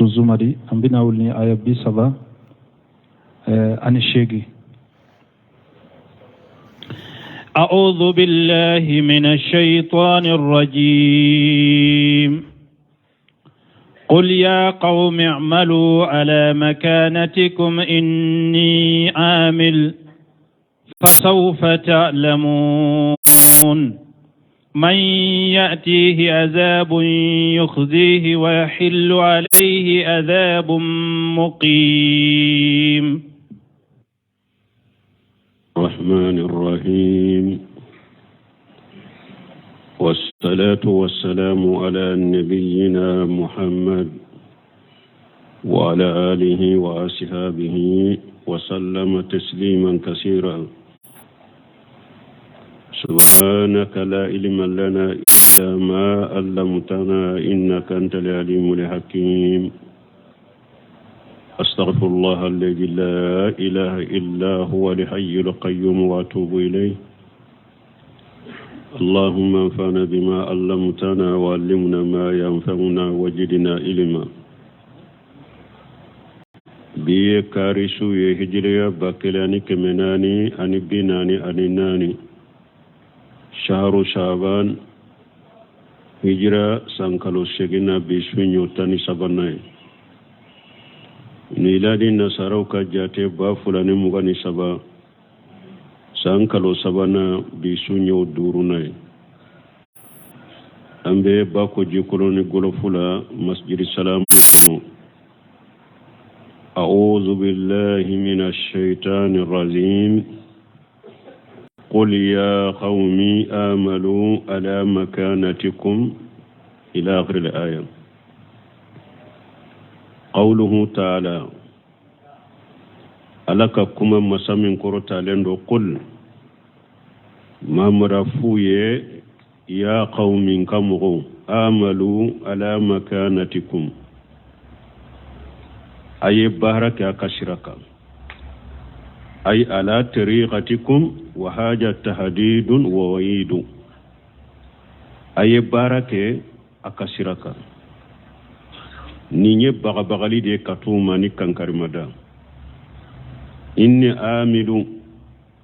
الزمر أنبنا ولني آية بسبا عن الشيخ. أعوذ بالله من الشيطان الرجيم. قل يا قوم اعملوا على مكانتكم إني عامل فسوف تعلمون من يأتيه عذاب يخزيه ويحل عليه عذاب مقيم. الرحمن الرحيم، والصلاة والسلام على نبينا محمد وعلى آله وأصحابه وسلم تسليما كثيرا. سبحانك لا علم لنا إلا ما علمتنا إنك أنت العليم الحكيم. أستغفر الله الذي لا إله إلا هو الحي القيوم وأتوب إليه. اللهم انفعنا بما علمتنا وعلمنا ما ينفعنا وزدنا علما. بي كاريسو يهجريا باكلاني كمناني أني بناني أني ناني شهر شعبان هجرة سانكالو شغنا بسوينيو تاني سباناي نيلادي نصارو كجاتي بافلاني مغاني سبا سانكالو سبانا بسوينيو دوروناي أمبي باكو جيكولوني غلوفولا مسجد السلام. أعوذ بالله من الشيطان الرجيم. قل يا قومي آملوا على مكانتكم إلى آخر الآية. قوله تعالى ألك كما مسامين كورتا لندو قل ما مرفوية يا قوم كمغو آملوا على مكانتكم أي بارك أكشرك أي على طريقتكم وهذا تهديد ووعيد. أي بارك أكشرك نيني بغبغلي دي كتوما نكن كرمدا إني آمل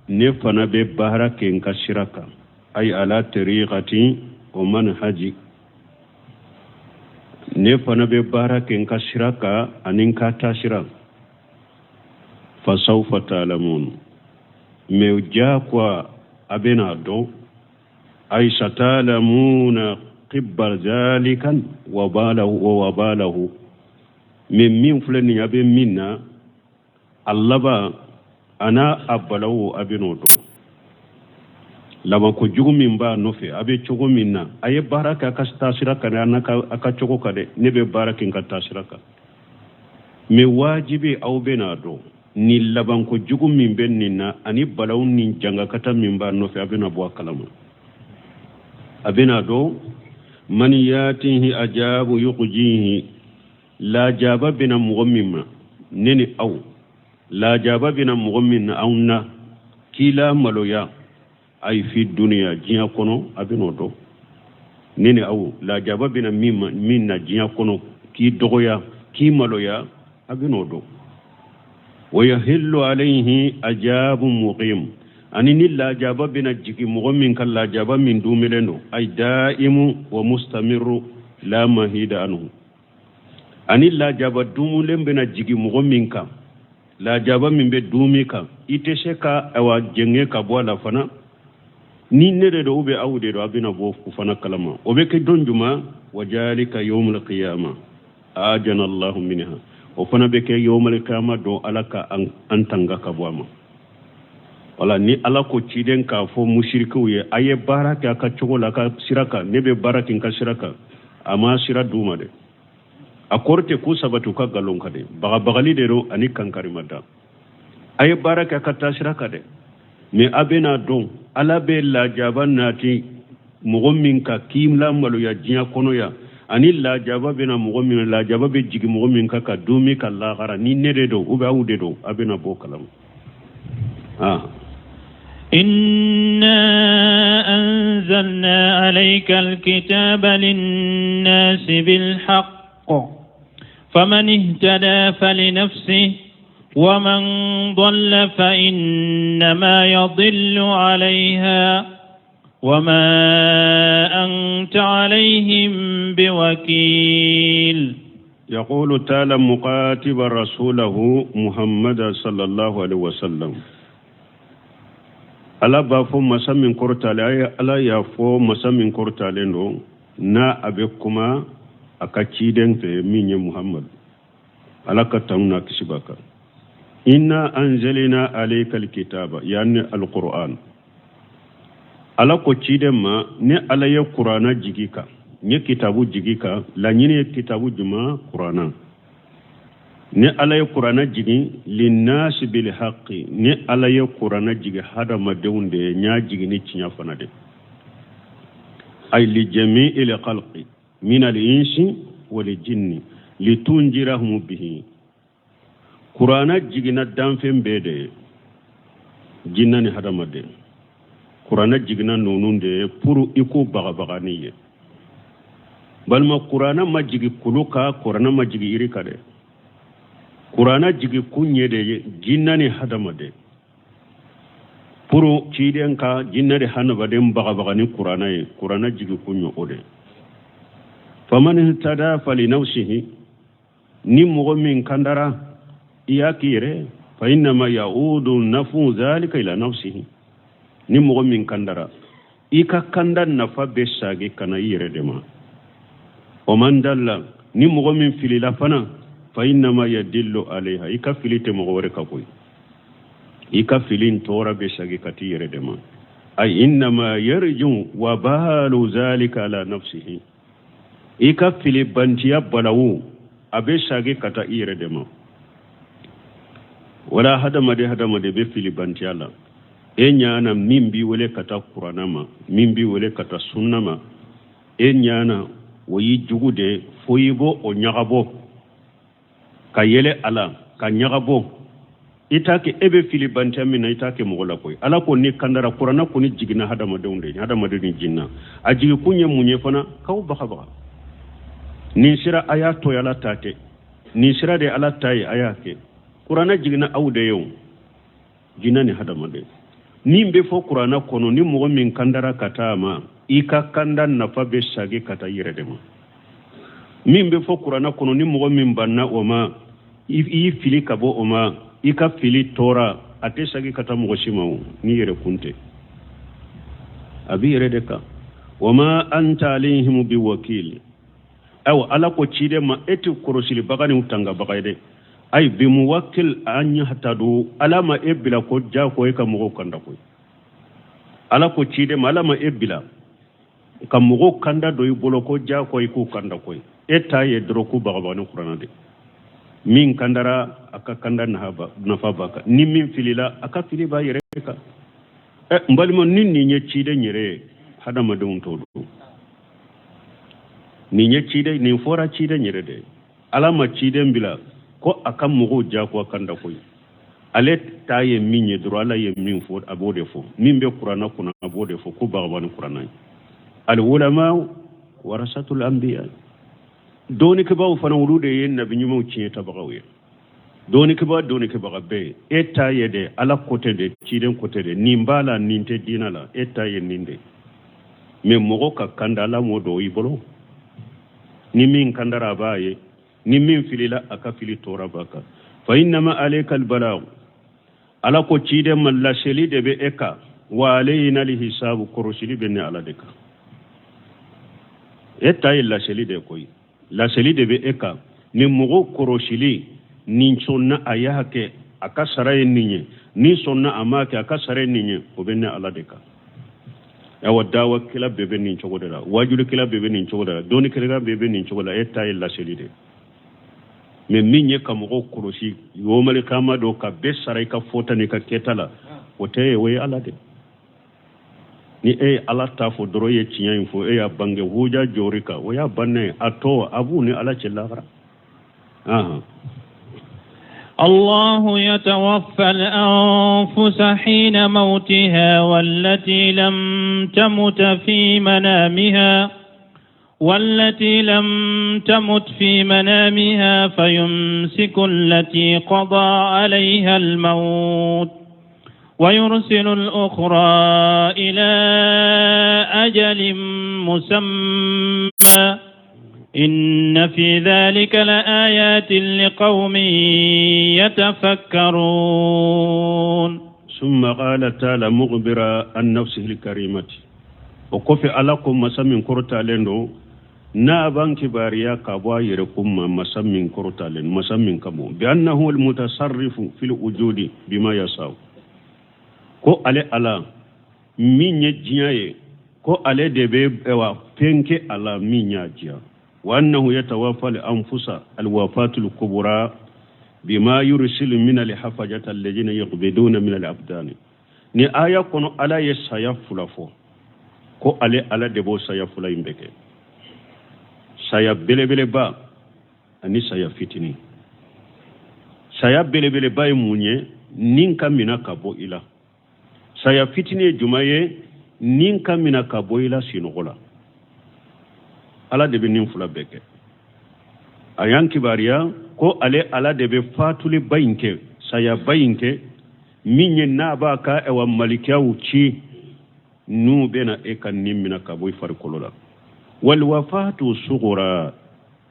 نفنا ببارك أكشرك أي على طريقتي ومنهجي نفنا ببارك أكشرك أنك تشرك فسوف تعلمون موجاكوا أبنا دو أي ستعلمون قبل ذلك ووباله من فلن أبن منا اللبا أنا أبلو أبنو دو لما كجوغ من با نوفي أبي چوغ منا أي بارك أكستاسرك أنك أكچوغ كده نبي بارك أكستاسرك مواجبي أو بنا دو ni laban ko jugu min bennina ani balaw ni janga kata min ba no fi abina bo kalama abina do man yatihi ajabu yuqjihi la jaba bina mu'mimma neni aw la jaba bina mu'minna awna kila maloya ay fi dunya jiya kono abino do neni aw la jaba bina minna jiya kono ki dogoya ki maloya abino do ويحل عليه أجاب مقيم أني نلا جاب بنا جيكي مغمين كلا جاب من دوملنو أي دائم ومستمر لا مهيد عنه أني لا جاب دوملن بنا جيكي مغمين كا لا جاب من بدومي كا إتشكا أو جنگي كبوالا فنا ni nere do ube awde do abina bof ku fana kalama obe ke donjuma wajalika yawmul qiyamah ajana Allah minha o fana be ke yawmal qiyamah do alaka an tanga ka boama wala ni alako ciden ka fo mushriku ye aye baraka ka chogola ka siraka nebe barakin ka siraka ama sira duma de akorte ku sabatu ka galon ka de bagali de ro ani kankari mada aye baraka ka tasiraka de me abena don ala be la jaban nati mu'min ka kimla malu ya jiya kono ya ani la jaba bena mu'min la jaba be jigi mu'min ka ka dumi ka la gara ni nede do ube awde do abena bo kalam إنا أنزلنا عليك الكتاب للناس بالحق فمن اهتدى فلنفسه ومن ضل فإنما يضل عليها وما أنت عليهم بوكيل. يقول تعالى مقاتبا رسوله محمد صلى الله عليه وسلم ألا بافو مسا من كورتالي ألا يافو مسا من كورتالي نا أبيكما أكاكيدن في مين محمد ألا كتامنا كسباكا إنا أنزلنا عليك الكتاب يعني القرآن ألا كتيدن ما ني ألا يقرآن جيكا nye kitabu jigika la nyine kitabu juma qur'ana ne ala ya qur'ana jigi linnas bil haqqi ne ala ya qur'ana jigi hada madeunde nya jigi ni cinya fanade ay li jami'il khalqi min al insi wal jinni litunjirahum bihi qur'ana jigi na danfen bede jinnani hada made qur'ana jigi na nonunde pour iko baga niye balma qur'ana majigi kuluka qur'ana majigi irika de qur'ana jigi kunye de jinnani hadama de puru ciden ka jinnade hanaba de baga ni qur'ana jigi kunyo ode faman ihtada fali nafsihi ni mu'min kandara iyakire fa inna ma yaudu nafu zalika ila nafsihi ni mu'min kandara ika kandan nafa besage kana yire de ma ومن دل نمغ من فيلي لفنا فإنما يدل عليها إيكا فيلي تمغورك كوي إيكا فيلين تورا بشاكي كتير دما أي إنما يرجو وبال ذلك على نفسه إيكا فيلي بانتيا بلاو أبشاكي كتير دما ولا هدم دي بفيلي بانتيا لا إنيانا ميمبي ولي كتا قرانما ميمبي ولي كتا سنما إنيانا woyi jugude foyigo o nyagabo ka yele ala ka nyagabo itake ebe fili bantamina itake mogola koy ala ko ni kandara qur'ana ko ni jigina hadama dewnde hadama de jinna ajigi kunye munye fana kaw baka ni sira ayato yala tate ni sira de ala tay ayake qur'ana jigina awde yow jinna ni hadama de ni mbe fo qur'ana kono ni mo min kandara katama ika kanda nafa be sage kata yire de ma min be fo qur'ana kono ni mo min banna o ma i fili kabo o ma ika fili tora ate sage kata mo shimawo ni yire kunte abi yire de ka wama anta alayhim bi wakil aw ala ko cide ma eti korosili bagani utanga bagayde ay bi muwakkil anya hatadu alama ebila ko ja ko e ka mo kanda ko ala ko cide ma alama ebila kam mo kanda do yibolo ko ja ko ku kanda ko eta ye dro ku bagabani qur'ana de min kandara aka kanda na fa baka ni min filila aka fili ba yere ka mbali mon ni nye cide nyere hada ma dum to do ni nye cide ni fora cide nyere de alama cide mbila ko aka mo ja ko kanda ko ale ta ye min ye dro ala ye min fo abode fo min be qur'ana kuna abode fo ku bagabani qur'ana العلماء ورثة الأنبياء دونك باو فنولود النبي نمو تشي تبغوي دونك با بي اتا يدي على كوتي دي تشيدن كوتي دي نيمبالا نينتي دينالا اتا ينيندي مي موكا كاندالا مودو يبلو نيمين كاندارا باي نيمين فيليلا اكا فيلي تورا باكا فإنما عليك البلاغ على كو تشيدن ملا شيلي دي بي اكا وعلينا الحساب كروشلي بني على دكا eta la sheli de koy la sheli de be eka ni mugo koroshili ni sonna ayake aka saraye ninye ni sonna amake aka saraye ninye o benne ala de ka ya wadawa kila bebe ni chogoda wajulu kila bebe ni chogoda doni kila bebe ni chogoda eta la sheli de me minye ka mugo koroshi yo mali kama do ka be saraye ka fota ni ka ketala o te we ala de ni ala ta fo doro ye tinya info ya bange huja jorika o ya banne ato abu ni ala chelagra الله يتوفى الأنفس حين موتها والتي لم تمت في منامها والتي لم تمت في منامها فيمسك التي قضى عليها الموت ويرسل الأخرى إلى أجل مسمى إن في ذلك لآيات لقوم يتفكرون. ثم قال تعالى مخبرا عن نفسه الكريمة وكفي علىكم مسمين كرتالين نابان كباريا كابوا يركم مسمين كرتالين مسمين كمو بأنه المتصرف في الوجود بما يساو ko ale ala min ye diɲɛ ye ko ale de bɛ fɛn kɛ a la min y'a diya wa annahu yatawaffa al-anfusa al-wafatul kubra bima yursilu min al-hafajati alladhina yaqbiduna min al-abdan ni aya kono ala ye saya fula fɔ ko ale ala de b'o saya fula in bɛɛ kɛ saya belebeleba ani saya fitini saya belebeleba ye mun ye nin ka mina ka bɔ i la saya fitini jumaye nin ka mina ka bɔ i la sinogola ala de bɛ nin fula bɛɛ kɛ a y'an kibariya ko ale ala de bɛ fatuli ba in kɛ saya ba in kɛ min ye n'a b'a ka ɛwa malikiyaw ci n'u bɛna e ka nin mina ka bɔ i farikolo la walwafatu sugura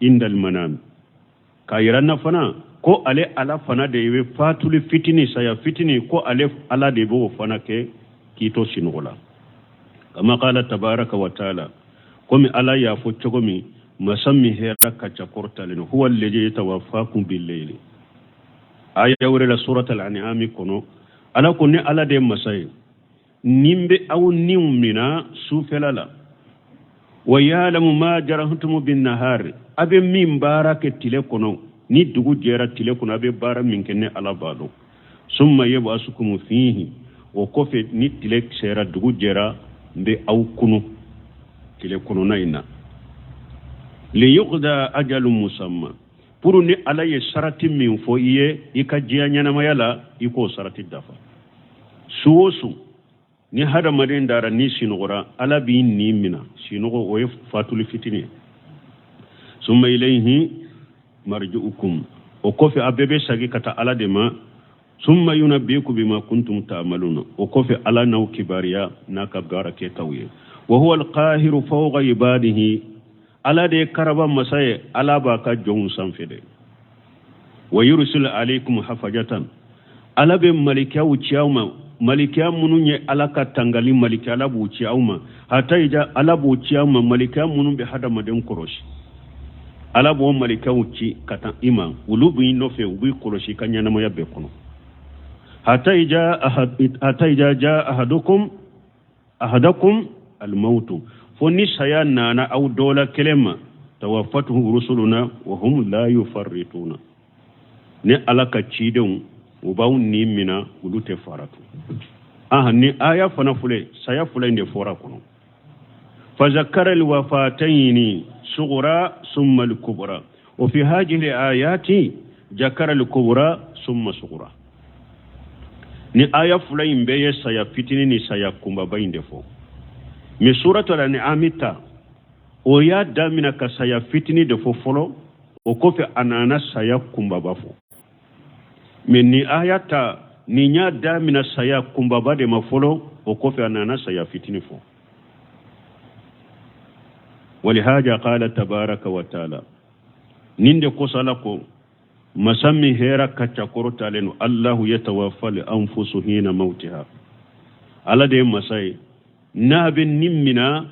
indal manam ka yira na fana ko ale ala fana de be fatuli fitini saya fitini ko ale ala de be o fana ke kito sinogola kama qala tabaraka wa taala komi ala ya fo cogomi masammi hera kacha kortalen huwa alladhi yatawaffakum bil layli aya wala surat al-an'am kono ala ko ne ala de masay nimbe aw nimmina sufelala wa ya'lamu ma jarahtum bin nahar abe min baraka tile kono ni dugu jera tile kono abe bara min kenne ala bado summa yabasukum fihi wa kofe ni tile sera dugu jera mbe aw kunu tile kono naina li yuqda ajalun musamma pour ni ala ye sarati min fo iye ikajiya nyana mayala iko sarati dafa suwosu ni hada madin dara ni sinogora ala bi ni mina sinogo o fatul fitini summa ilayhi marji'ukum o kofi abebe sagi kata ala de ma summa yunabbiku bima kuntum ta'maluna o kofi ala naw kibariya naka barake tawye wa huwa al-qahiru fawqa ibadihi ala de karaba masaye ala ba ka jon sanfede wa yursil alaykum hafajatan ala be malika wuciyawma malika mununye ala ka tangali malika ala buciyawma hatta ija ala buciyawma malika munun be hada maden koroshi ala bo malika wuci kata ima ulubi no fe ubi koroshi kanya na moya be kono hatta ija ja ahadakum al-maut fonni sayana na aw dola kelema tawaffatuhu rusuluna wa hum la yufarrituna ne alaka cidon ubaw ni mina ulute faratu ni aya fana fule saya fule inde fora kono fa zakara al-wafatayn sughra thumma al-kubra wa fi hadhihi al-ayati zakara al-kubra thumma sughra ni aya fule imbe saya fitini ni saya kumba bainde fo mi suratul an'amita o ya damina ka saya fitini de fo folo o kofi anana saya kumba bafo min ni ayata ni nya damina saya kumba ba de mafolo o kofi anana saya fitini fo ولهذا قال تبارك وتعالى نinde ko salako masami hera kacha korotalen Allah yatawaffa al anfusu hina mautiha ala de masai nabi nimmina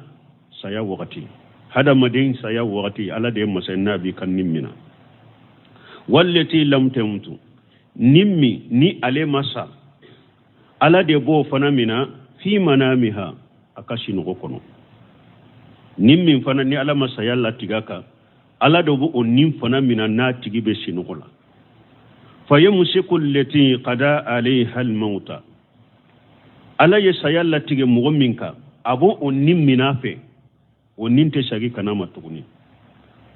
saya wakati hada madin saya wakati ala de masai nabi kan nimmina wallati lam tamutu nimmi ni ale masa ala de bo fanamina fi manamiha akashinu kono nimmi fana ni ala masa yalla tigaka ala do bo nim fanamina na tigibe sinugola fayamsiku allati qada alayha al-mauta ala ye sayalla tige mogo minka abo onim minafe oninte shagi kana matuguni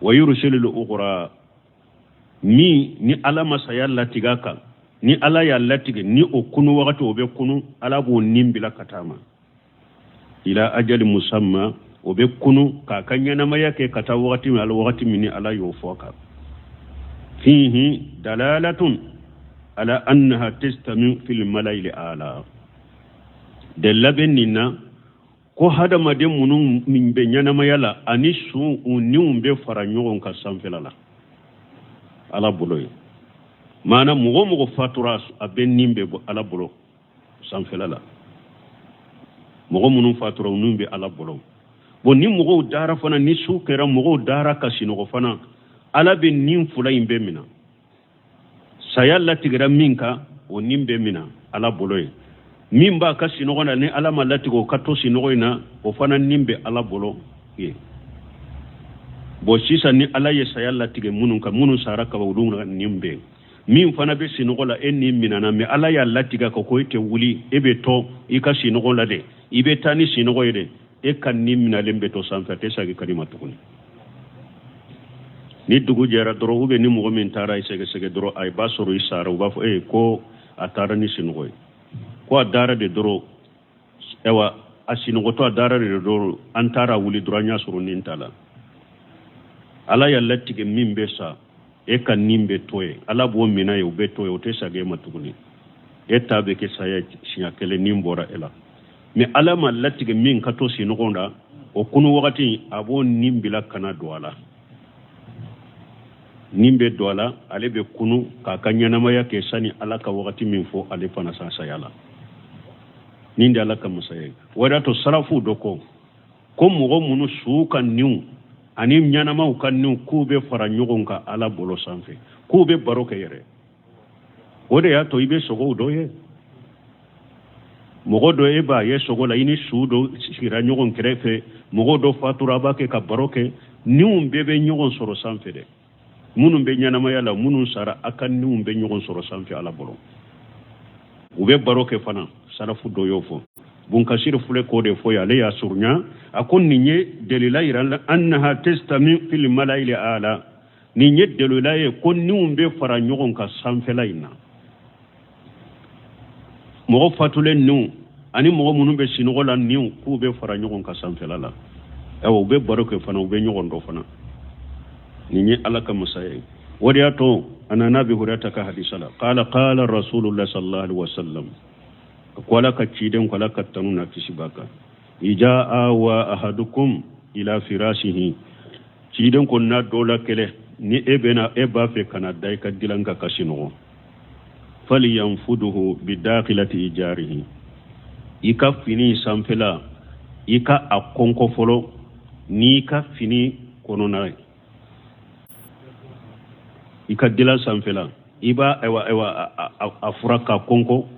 wa yursilu al-ukhra ni ala masayalla tigaka ni ala ya latige ni okunu wakati obe kunu ala bo nimbila katama ila ajali musamma وبكونو كاكانيا نما يكي كتا وقت من الوقت من على يوفوكا فيه دلالة على أنها تستمع في الملأ الأعلى دلبننا ko hada made munun min be nyanama yala ani su unium be faranyon ka sanfela la ala buloy mana mugo fatura aben nimbe ala bulo sanfela la mugo munun fatura unium be ala bulo bo ni mugo dara fana ni su kera mugo dara kasino ko fana ala be nim fula imbe mina sayalla tigra minka o nimbe mina ala buloy min ba ka sinogo na ni ala malati ko kato sinogo ina o fana nimbe ala bolo ye bo sisa ni ala ye sayalla tige munun ka munun sara ka wudun nimbe min fana be sinogo la en nimina na me ala ya latiga ko ko ite wuli ebe to i ka sinogo la de ibe tani sinogo ide e kan nimina lembe to sanfa te sagi kalimatu kuni ni dugu jera doro ube ni mo min tara sege doro ay basoro isara uba fo ko atara ni sinogo ko dara de doro ewa asino goto dara de doro antara wuli duranya suru nintala ala ya latige mimbe sa e kan nimbe toye ala bo mina yo beto yo tesa ge matuguni eta be ke saya sinya kele nimbora ela me ala ma latige min kato sino gonda o kunu wakati abo nimbila kana doala nimbe doala ale be kunu ka kanyana maya ke sani ala ka wakati min fo ale pana sa sayala nindi ala ka musaye wada to sarafu doko ko mugo munu suka niu ani nyana ma ukan niu kube fara nyogon ka ala bolo sanfe kube baroke yere wode ya to ibe sogo do ye mugo do e ba ye sogo la ini sudo shira nyogon krefe mugo do fatura ba ke ka baroke niu bebe nyogon soro sanfe de munu be nyana ma yala munu sara akan niu be nyogon soro sanfe ala bolo ube baroke fana sarafu doyo fo bun kasir fule ko de fo ya le ya surnya akon ninye delila iran annaha tastami fil malail ala ninye delila ye kon niumbe fara nyogon ka sanfela ina mo fatule nu ani mo munu be sinogo la niu ku be fara nyogon ka sanfela la ewo be baroke fana ube nyogon do fana ninye alaka musaye wadiato ana nabi hurata ka hadisala qala rasulullah sallallahu alaihi wasallam kwala ka ciden kwala ka tanuna kisibaka ijaa wa ahadukum ila firashihi ciden ko na dola kele ni ebena eba fe kana dai ka dilanga kasino falyanfuduhu bidakhilati ijarihi ika fini samfela ika akonko folo ni ka fini konona ika dila samfela iba ewa afuraka konko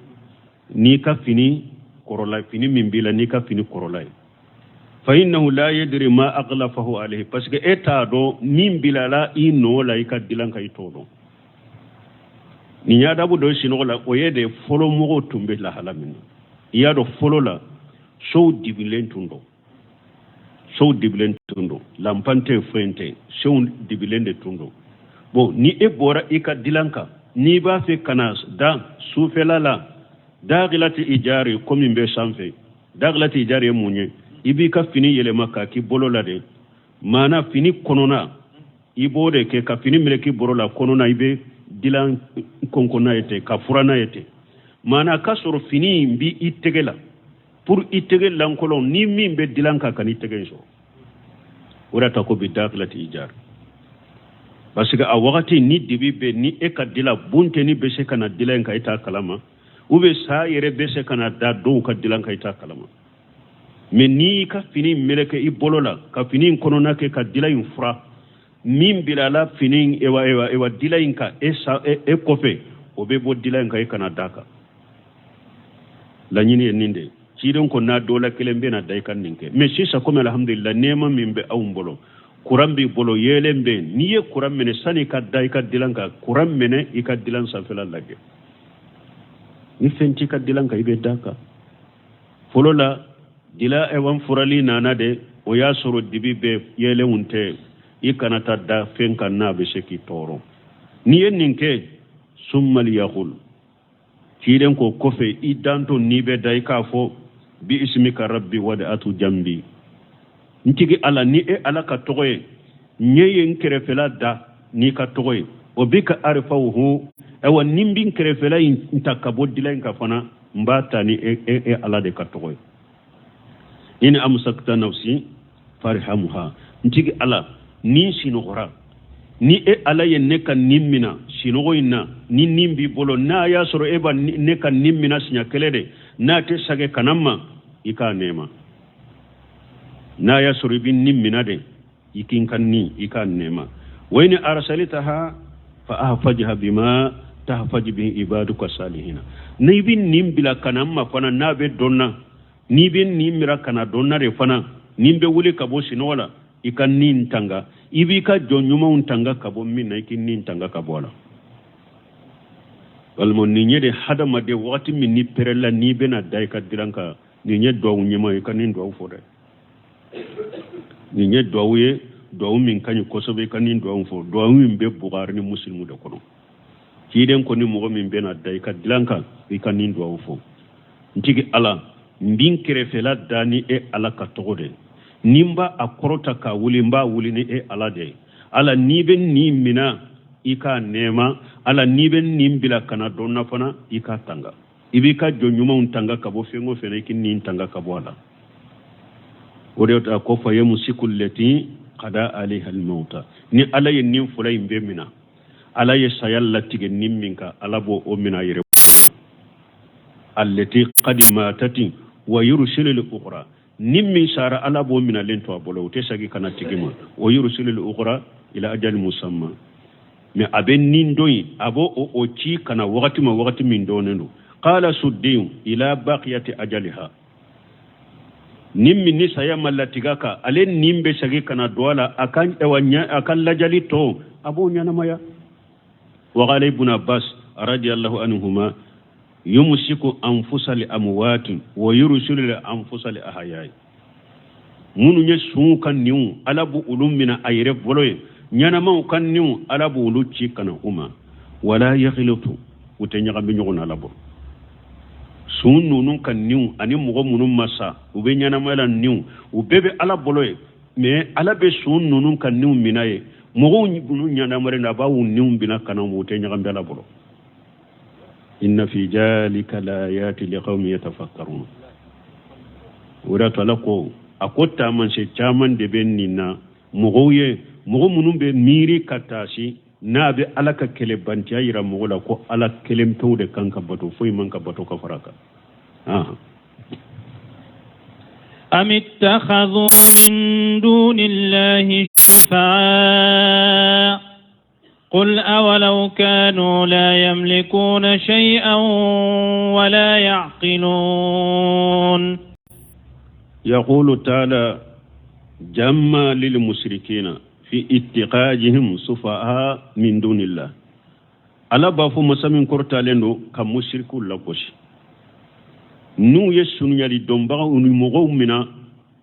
ni ka fini korola fini mimbila ni ka fini korola fa innahu la yadri ma aghlafahu alayhi parce que eta do mimbila la ino la ika dilan ka itodo ni nyada bu do sino la oyede folo mo tumbe la halamin iya do folo la so dibilentundo lampante frente so dibilende tundo bo ni e bora ika dilanka ni ba fe kanas da sufela la daglati ijari komi be sanfe daglati ijari munye ibi ka fini yele maka ki bolola de mana fini konona ibode ke ka fini meleki borola konona ibe dilan konkona yete ka furana yete mana kasoro fini bi itegela pour itegel lankolo ni mimbe dilan ka kan itegenso ora ta ko bi daglati ijari parce que a wakati ni dibi be ni e ka dila bunte ni be se kana dilan ka ita kalama ube sa yere bese kana da do ka dilan ka ita kalama men ni ka fini meleke i bolola ka fini kono na ke ka dilan fura min bilala fini ewa dilan ka e kofe obe bo dilan ka kana daka la nyini ninde cidon ko na dola kelembe na dai kan ninke mais si sa comme alhamdulillah nema min be awum bolo kurambi bolo yelembe ni ye kuram mene sani ka dai ka dilan ka kuram mene i ka dilan sa fela lage ni fenti ka dilan ka ibe daka folola dila ewan furali nana de o ya soro dibi be yele unte i kana ta da fenka na be seki toro ni yen ninke summal yaqul kiden ko kofe idanto ni be dai ka fo bi ismika rabbi wada'atu jambi ntigi ala ni e ala ka togoye nyeyen kerefela da ni ka togoye o bika arfawhu ewa nimbin kerefela intakabo dilain ka fana mbata ni e ala de ka togoye in amsakta nafsi farhamha ntigi ala ni sinogora ni e ala ye ne ka nimmina sinogo inna ni nimbi bolo na ya soro eba ne ka nimmina sinya kelede na te sage kanamma ika nema na ya soro bin nimmina de ikin kanni ika nema wayni arsalitaha fa ahfajha bima tahfaj bi ibaduka salihina ni bin nimbila kanamma fana na be donna ni bin nimmira kana donna re fana nimbe wuli kabo sinola ikan nin tanga ibi ka jonyuma untanga kabo minna ikin nin tanga kabola walmo ni nyede hadama de wakati min ni perella ni bena dai ka diranka ni nye do nyima ikan nin do fode ni nye do ye do min kanyu kosobe kan nin do fo do min be bugar ni muslimu de kono kiden ko ni mo min bena dai ka diranka ikan nin do fo ntigi ala mbin kerefela dani e ala ka togode nimba akorota ka wuli mba wuli ni e ala de ala niben ni mina ika nema ala niben nimbila kana donna fana ika tanga ibika jonyuma untanga kabo fengo fena ikin ni tanga kabo ala odeta ko fa yamusikul lati qada alaiha almauta ni ala ye nim fulay mbe mina ala ye sayalla tige nimminka ala bo o mina yere allati qadimatati wa yursilu al-ukhra nimmi sara ala bo mina lento abolo te sagi kana tigima wa yursilu al-ukhra ila ajal musamma me aben nin doyi abo o ci kana wakati min donendo qala suddiu ila baqiyati ajaliha nimmi ni saya mallatiga ka alen nimbe sagi kana doala akan ewanya akan lajali to abo nyana maya wa qala ibn abbas radiyallahu anhuma yumsiku anfusal amwat wa yursilu anfusal ahyai munu nye sun kan niu alabu ulum mina ayre boloye nyana ma kan niu alabu uluchi kana uma wala yakhlutu utenya gambe nyogona labo sun nunu kan niu ani mugo munum masa ube nyana mala niu ubebe ala boloye me ala be sun nunu kan niu minaye mugo nyana mare na bawu niu bina kana utenya gambe ala bolo inna fi jalika layati liqaumin yatafakkarun wura talako akota man se chaman de benina mugoye mugo munum be miri katashi na be alaka kele bantiya yira mugo la ko ala kelem to de kanka bato foy man ka bato ka faraka am ittakhadhu min dunillahi shufa'a قل أولو كانوا لا يملكون شيئا ولا يعقلون يقول تعالى جمع للمشركين في اتقاجهم صفاء من دون الله ألا بافو مسامين كورتالينو كمشركو لكوش نو يسون يالي دنبغا ونمغو منا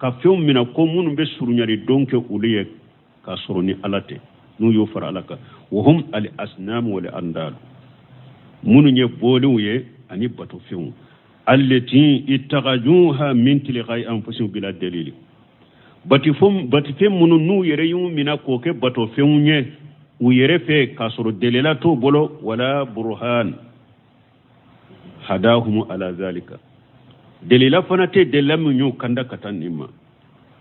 كفيوم منا كومون بسرون يالي دونك أوليك كسروني ألاتي nu yo fara alaka wa hum al asnam wal andal munu nye bolu ye ani bato fiu allati ittaqajuha min tilqai anfusihim bila dalil bati fem munu nu yere yum mina ko ke bato fiu nye u yere fe kasoro delila to bolo wala burhan hadahum ala zalika delila fanate delam nyu kanda katan imma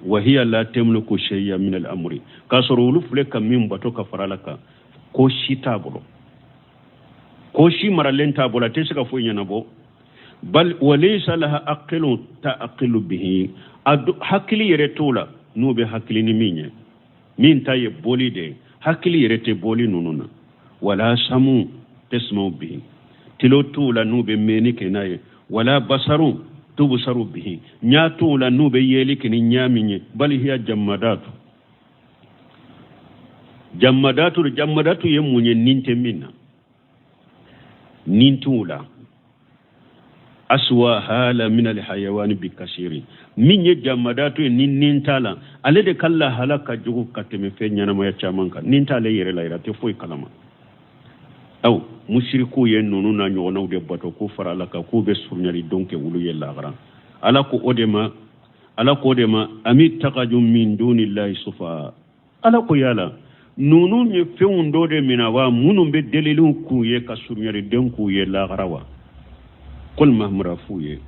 وهي لا تملك شيئا من الامر كسرول فلك من بتوك فرالك كوشي تابلو كوشي مرالين تابولا تسكا فوين نبو بل وليس لها عقل تعقل به حكلي يرتولا نو به حكلي نمين من تاي بولي دي حكلي يرتي بولي نوننا ولا سمو تسمو به تلو تولا نو به ميني كناي ولا بصرو تبصروا به نياتو لا نوبه يليك ني نيامني بل هي جمادات يموني نينتي منا نينتولا aswa hala min alhayawan bikasiri minye jamadatu nintala alede kala halaka jugu kateme fenya na moya chamanka nintala yere la irate foi kalama aw mushriku yen nonu na nyona ude bato ko fara alaka ko be surnyari donke wulu yella gara ala ko odema ala ko de ma amit taqajum min dunillahi sufa ala ko yala nunu nye fewundo de minawa munu be delilu ku ye ka surnyari den ku ye la garawa qul mahmura fuye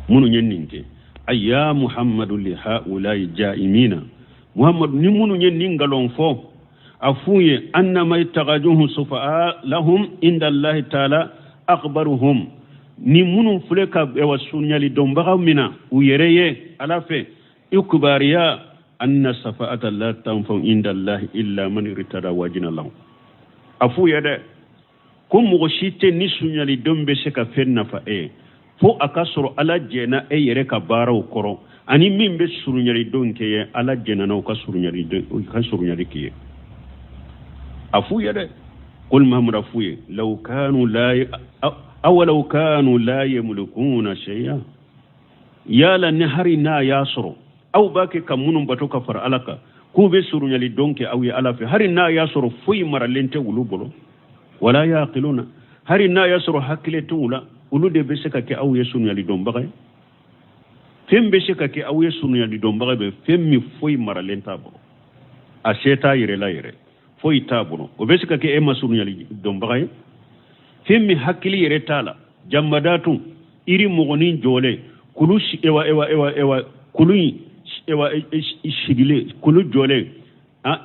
munu nyenninke ayya muhammadu li haula jaimina muhammad ni munu nyennin galon fo afuye annama ittaqajuhu sufa lahum inda allahi taala akhbaruhum ni munu fuleka e wasunyali dombaga mina uyereye alafe ikbariya anna safa'ata la tanfa inda allahi illa man irtada wajina lahu afuye de ko mo shite ni sunyali dombe se ka fenna fa fo akasoro ala jena e yere ka baraw koro ani min be sunyali donke ye ala jena na ka sunyali ka sunyali kiye afuye de qul mahmud afuye law kanu la أولو كانوا لا يملكون شيئا يالا نهرنا ياسرو أو باكي كمونم باتوكا فرألكا كو بسرون يلي دونكي أو يألافي هرنا ياسرو فوي مرالنتي ولوبولو ولا يعقلون هرنا ياسرو حكلتو ولا ولو دي بسكا كي أو يسرون يلي دون بغي فين بسكا كي أو يسرون يلي دون بغي فين مي فوي مرالنتا بولو أشيتا يري لا يري فوي تابولو وبسكا كي إما سرون يلي دون بغي femmi hakkili yere tala jammadatu iri mogonin jole kulu ewa kulu ewa shigile kulu jole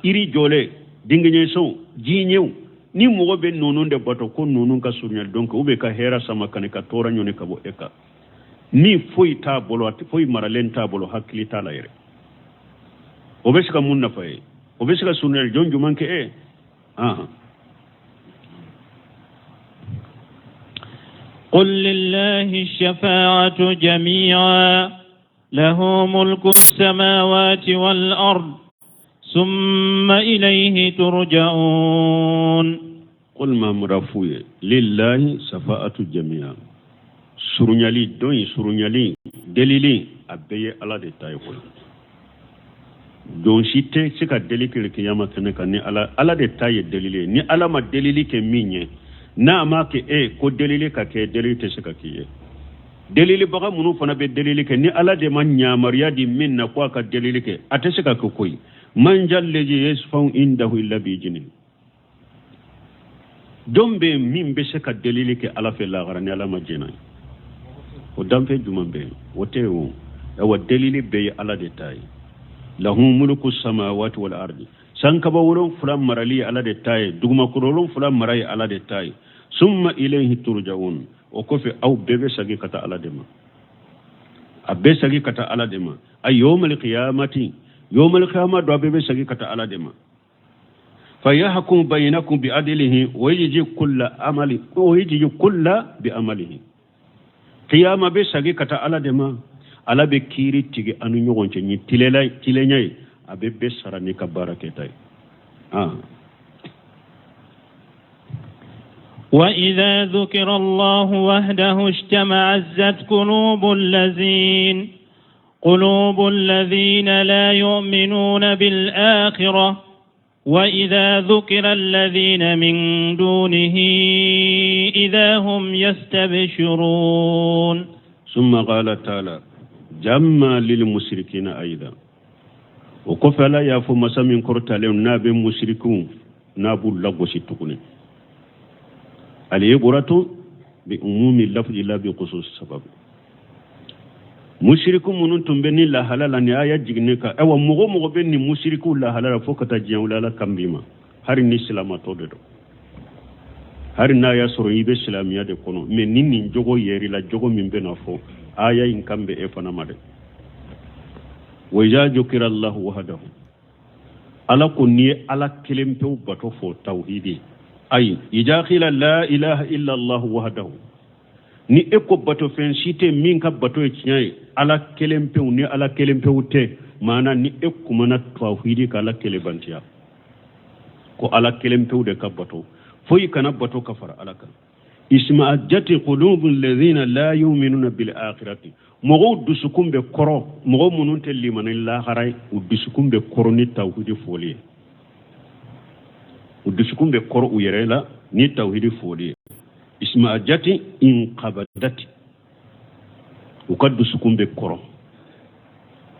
iri jole dingenye so jinyew ni mogo be nonun de bato ko nonun ka sunyal donc ube ka hera sama kan ka tora nyone ka bo eka ni foi ta bolo foi maralen ta bolo hakkili tala yere obeska munna fay obeska sunyal jonju manke قل لله الشفاعة جميعا له ملك السماوات والأرض ثم إليه ترجعون قل ما مرافوية لله شفاعة جميعا سرنيالي دوين سرنيالي دليلي أبي على دتاي قول دون شيء سكا دليل كياما كنكا ني على دتاي دليلي ني على ما دليلي كميني na ma ke ko delili ka ke delili te shika kiye delili baga munu fana be delili ke ni ala de man nyamariya di min na kwa ka delili ke ate shika ko koy man jalleji yasfau indahu illa bi jinin dombe min be shika delili ke ala fe la garani ala majina o dampe jumambe wote o wa delili be ala de tay lahu mulku samawati wal ardi sankaba wurin fulan marali ala de tay duguma kurolun fulan marai ala de tay summa ilayhi turja'un o kofi aw bebe sagi kata ala dema abbe sagi kata ala dema ay yawmal qiyamati do bebe sagi kata ala dema fayahkum bainakum bi adlihi wa yajzi kullu bi amalihi qiyama be sagi kata ala dema ala be kiri tigi anu nyogonce ni tilenyai abebe sarani ka baraketay وإذا ذكر الله وحده اشتمعت قلوب الذين لا يؤمنون بالآخرة وإذا ذكر الذين من دونه إذا هم يستبشرون ثم قال تعالى جمع للمشركين أيضا وكفى لا يفو مسامين كرتالهم ناب مشركون ناب اللغوش تقنين العبرة بأموم اللفظ لا بخصوص السبب مشركون منون تنبني لا حلال أن آيات جنكا أو مغو بني مشركون لا حلال فوق تجيان ولا كمبيما هاري نسلام تودو هاري نا يسر يبي سلاميا دي كونو من نين جوغو يري لا جوغو من بنا فو آية إن كم بإفنا مدى وإذا ذكر الله وحده على كوني على كلمة باتو فو توحيدي أي إذا قيل لا إله إلا الله وحده ni eko bato fen site min ka bato e ala kelempe ni ala kelempe ute mana ni eko mana tawhidi ka ala kelebantiya ko ala kelempe de ka bato foyi kana bato ka fara alaka isma ajati qulubul ladhina la yu'minuna bil akhirati mogo dusukum be koro mogo munun te limana la haray dusukum be koro ni tawhidi foliye dusukum be koro u yerela ni tawhidi foliye isma ajati in qabadati ukaddu sukumbe koro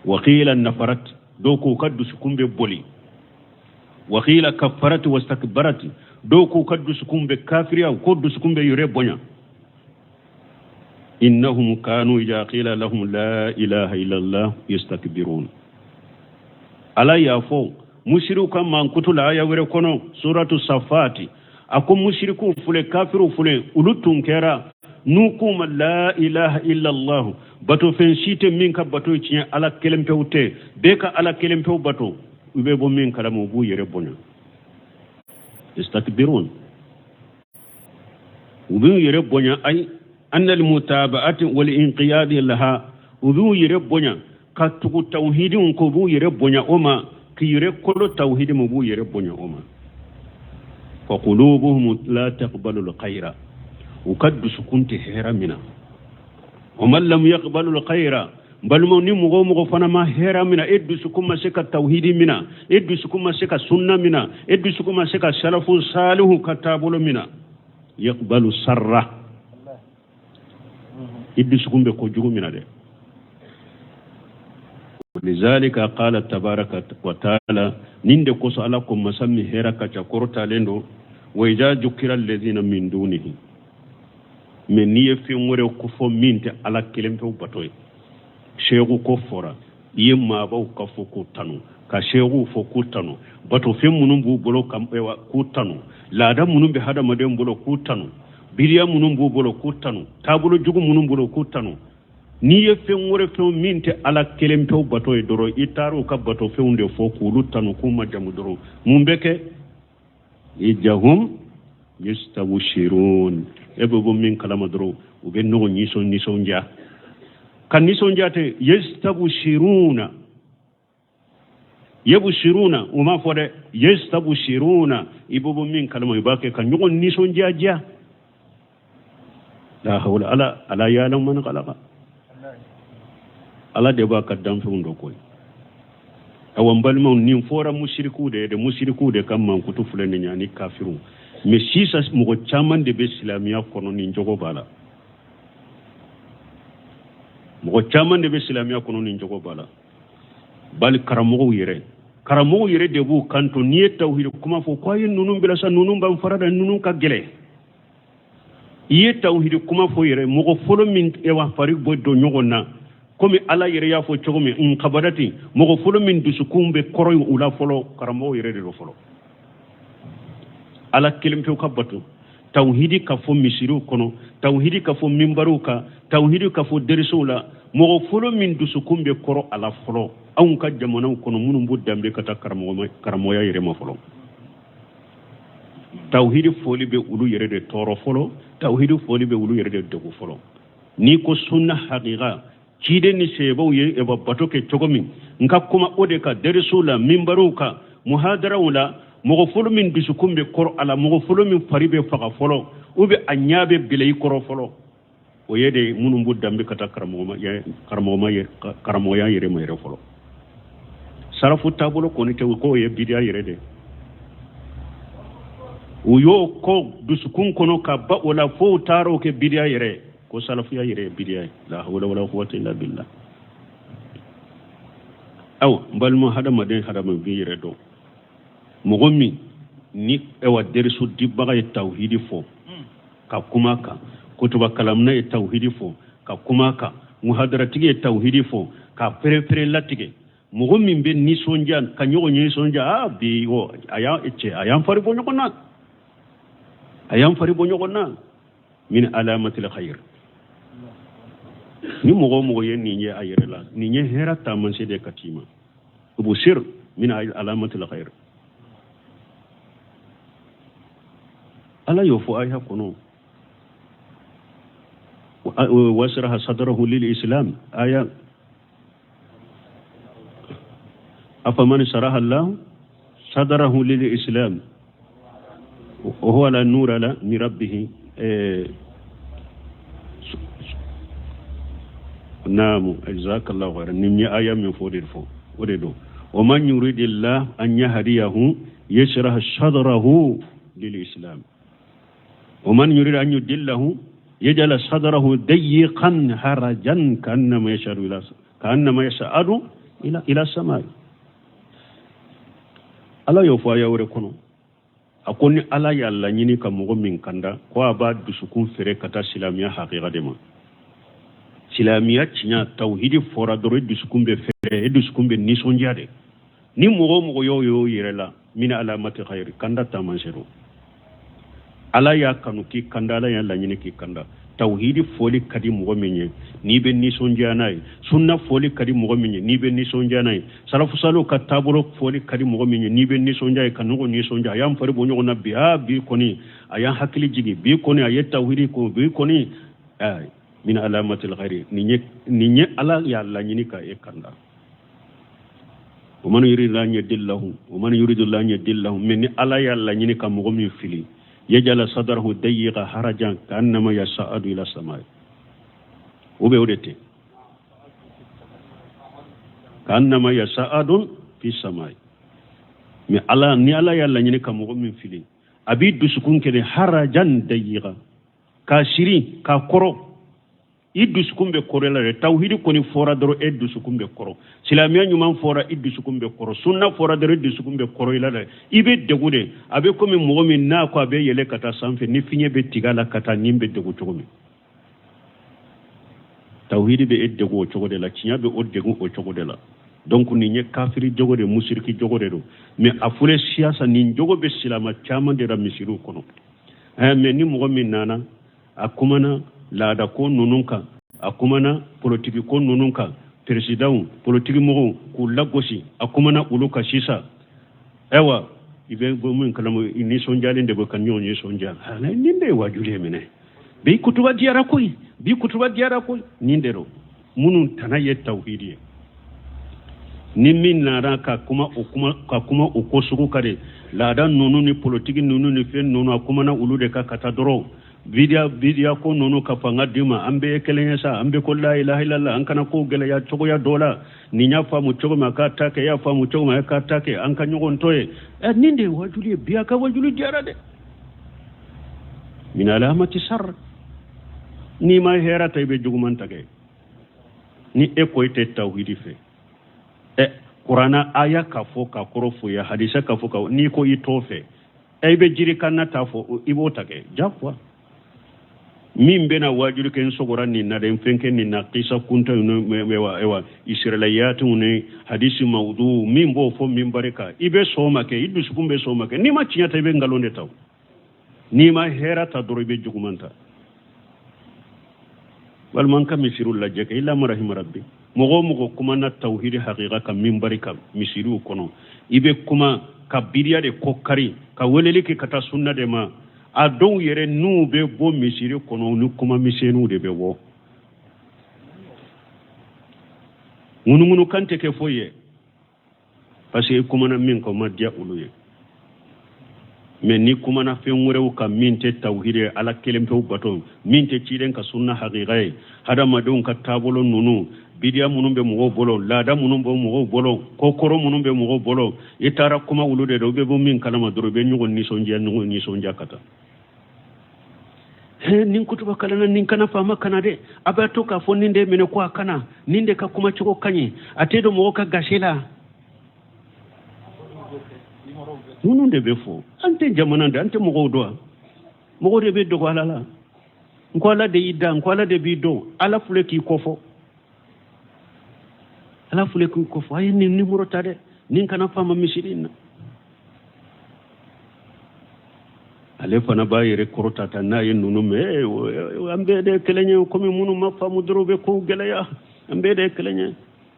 وقيل نفرت دوكو كد سكون ببولي وقيل كفرت واستكبرت دوكو كد سكون بكافريا وكد سكون بيربونيا إنهم كانوا إذا قيل لهم لا إله إلا الله يستكبرون ألا يافو مشركا من كتل آية وركونو سورة الصفات أكو مشركو فلي كافر فلي أولوتون كيرا نوكم لا إله إلا الله باتو فنشيت منك باتو يتنى على كلم بيوتي بيك على كلم بيو باتو وبيبو من كلامو بو يربونا يستكبرون وبيو يربونا أي أن المتابعة والإنقياد لها وبيو يربونا كتو توحيد ونكبو يربونا أما كي يركل توحيد مبو يربونا أما فقلوبهم لا تقبل الخير وقد سكنت هيرا منا ومن لم يقبل الخير بل من مغو فنا ما هيرا منا ادو سكما سكا توحيد منا ادو سكما سكا سنة منا ادو سكما سكا سلف صالح كتابول منا يقبل السر ادو سكما بكوجو منا ده ولذلك قال تبارك وتعالى نند قص لكم مسمي هيرا كاكورتا لندو وإذا ذكر الذين من دونه من نيه في موري كفو مينت على كلمة بطوي شيخو كفورا يما باو كفو كوتانو كشيخو فو كوتانو بطو في منو بولو كوتانو لا دا منو بهذا مدين بولو كوتانو بيريا منو بولو كوتانو تابولو جوجو منو بولو كوتانو niye fengore fe minte ala kelempe bato e doro itaro ka bato fe unde fo kulu tanu kuma jamu doro mumbeke ijahum yastawshirun ebe bo min kalama doro ube no niso nja kan niso njate yastawshiruna yabushiruna uma fode yastawshiruna ibo bo min kalama ibake kan nyugo niso nja la hawla ala yalam man khalaqa ala de ba kaddam fu ndo koy awan balma ni fora mushriku de kam man kutu fulani nyani kafiru me sisa mo chaman de be islamiya kono ni jogo bala mo chaman de be islamiya kono ni jogo bala bal karamogo yere de bu kanto ni tawhid kuma fo ko yin nunum bila sa nunum bam farada nunum ka gele yi tawhid kuma fo yere mo folo min e wa farik bo do nyogona komi ala yere ya fo chogomi in kabadati mogo folo min dusukumbe koroy ula folo karamo yere de folo ala kelim fe kabatu tawhidi ka fo misiru kono tawhidi ka fo mimbaruka tawhidi ka fo derisula mogo folo min dusukumbe koro ala folo awun ka jamana kono munum buddambe kata karamo ya yere ma folo tawhidi foli be ulu yere de toro folo tawhidi foli be ulu yere de dogo folo ni ko sunna haqiqa kide ni sebo ye e babbato ke togomi nka kuma ode ka derisula mimbaruka muhadara wala mogo folo min bisukumbe kor ala mogo folo min faribe faga folo ube anyabe bilay koro folo o yede munum buddambe kata karamo ya yere mayre folo sarafu tabulo koni te ko ye bidia yere de uyo ko dusukun kono ka ba wala fo taro ke bidia yere ko salafiya yere bidiya la hawla wala quwwata illa billah aw bal mo hada maden hada man bi yere do mo gommi ni e wa derisu dibba e tawhidi fo ka kuma ka kutuba kalamna e tawhidi fo ka kuma ka muhadarati e tawhidi fo ka prepare latige mo gommi be ni sonjan ka nyogo ni sonja bi wo aya eche ayam fari bo nyoko na min alamatil khair ni mogo yen ni nye ayere la ni nye hera taman sede katima ubu sir min alamatil khair ala yofu ayha kono wasraha sadrahu lil islam aya afaman sharaha allah sadrahu lil islam وهو لا نور له من ربه نعم جزاك الله خيرا نمي آية من فورد فو ودو ومن يريد الله أن يهديه يشرح صدره للإسلام ومن يريد أن يدله يجعل صدره ضيقا حرجا كأنما يشعر ila samai ala yo fa yawre kono akoni ala yalla nyini ka mogo min kanda ko aba dusukun fere kata silamiya haqiqa de ma silamiya tinya tauhidi fora doro dusukun be fere dusukun be nisonjade ni mogo yo yirela min alamati khair kanda tamansero ala ya kanu ki kanda ala yalla nyini ki kanda tauhidi foli kadi mogo menye ni be nisonja nay sunna foli kadi mogo menye ni be nisonja nay salafu salo ka taburo foli kadi mogo menye ni be nisonja ka nugo nisonja yam fari bo nyogo nabbi ha bi koni aya hakili jigi bi koni aya tauhidi ko bi koni ay min alamatil ghairi ni nye ala ya la nyini ka e kanda ومن يريد أن يدله ومن يريد أن يدله من ala ya la nyini ka mogo mi fili يجعل صدره ضيقا حرجا كأنما يصعد إلى السماء وبيودته كأنما يصعد في السماء مي الله ني الله يلا ني كم من فيلي أبي دسكون كده حرجا ضيقا كاشري كاكورو idusukun be koro la tawhid ko ni fora doro idusukun be koro silamiya nyuma fora idusukun be koro sunna fora doro idusukun be koro ila la ibe degude abe ko mi mu'min na ko abe yele kata sanfe ni finye be tigala kata nimbe degu chogumi tawhid be edego chogode la cinya be odego o chogode la donc ni nye kafiri jogode musirki jogode do mais afule siyasa ni jogobe silama chama de ramisiru kono mais ni mu'min nana akumana laada ko nununka akumana politiki ko nununka president politiki mo ko lagosi akumana uluka sisa ewa ibe gomun kalamu ni sonjale ndebe kan nyonyi sonja hala ninde wajule mene bi kutuba diara koy nindero munun tanaye tauhidi ni min nara ka kuma ukosuku kare laada nunu ni politiki nunu ni fen nunu akumana ulude ka katadoro bidia ko nono ka fanga dima ambe kelenya sa ambe ko la ilaha illallah an kana ko gele ya chogo ya dola ni nya fa mu chogo ma ka take ya fa mu chogo ma ka take an ka nyogon toye ninde wajuli biya ka wajuli diarade min alamati sar ni ma hera tay be juguman tage ni e ko ite tawhidi fe qur'ana aya ka fo ka korofu ya hadisa ka fo ka ni ko itofe be jiri kanna ta fo ibo tage jakwa min bena wajuru ken sogora ni na den fenke ni na qisa kunta no ewa israiliyatu ne hadisi mawdu min bo fo min bareka ibe soma ke idu sukumbe soma ke ni ma cinyata be ngalonde taw ni ma hera ta dorobe jugumanta wal man kam misirul lajaka illa marahim rabbi mogo kuma na tauhid haqiqa kam min bareka misiru kono ibe kuma kabiriya de kokari ka welele ke kata sunna de ma a don yere nu be bo misiri kono nu kuma misenu de be wo munu kante ke foye parce que kuma na min ko madia uluye mais ni kuma na fe ngurew ka min te tawhide ala kelem to baton min te ciiden ka sunna haqiqai hada madun ka tabolo nunu bidia munum be mo bolo lada munum be mo bolo kokoro munum be mo bolo itara kuma ulude do be bo min kalama doro be nyugo ni sonja kata nin kutuba kalana nin kana fama kana de abato ka fonni nde mene ko kana ninde ka kuma ciko kanye atedo mo ka gashela nunu de be fo ante jamana de ante mo do de be dogo alala ko ala de idda ko ala de bi do ala fule ki kofo ay ni numéro tade nin kana fama misirina ale fana ba yere korota ta na yin nunu me ambe de kelenye ko mi munu ma famu drobe ko gelaya ambe de kelenye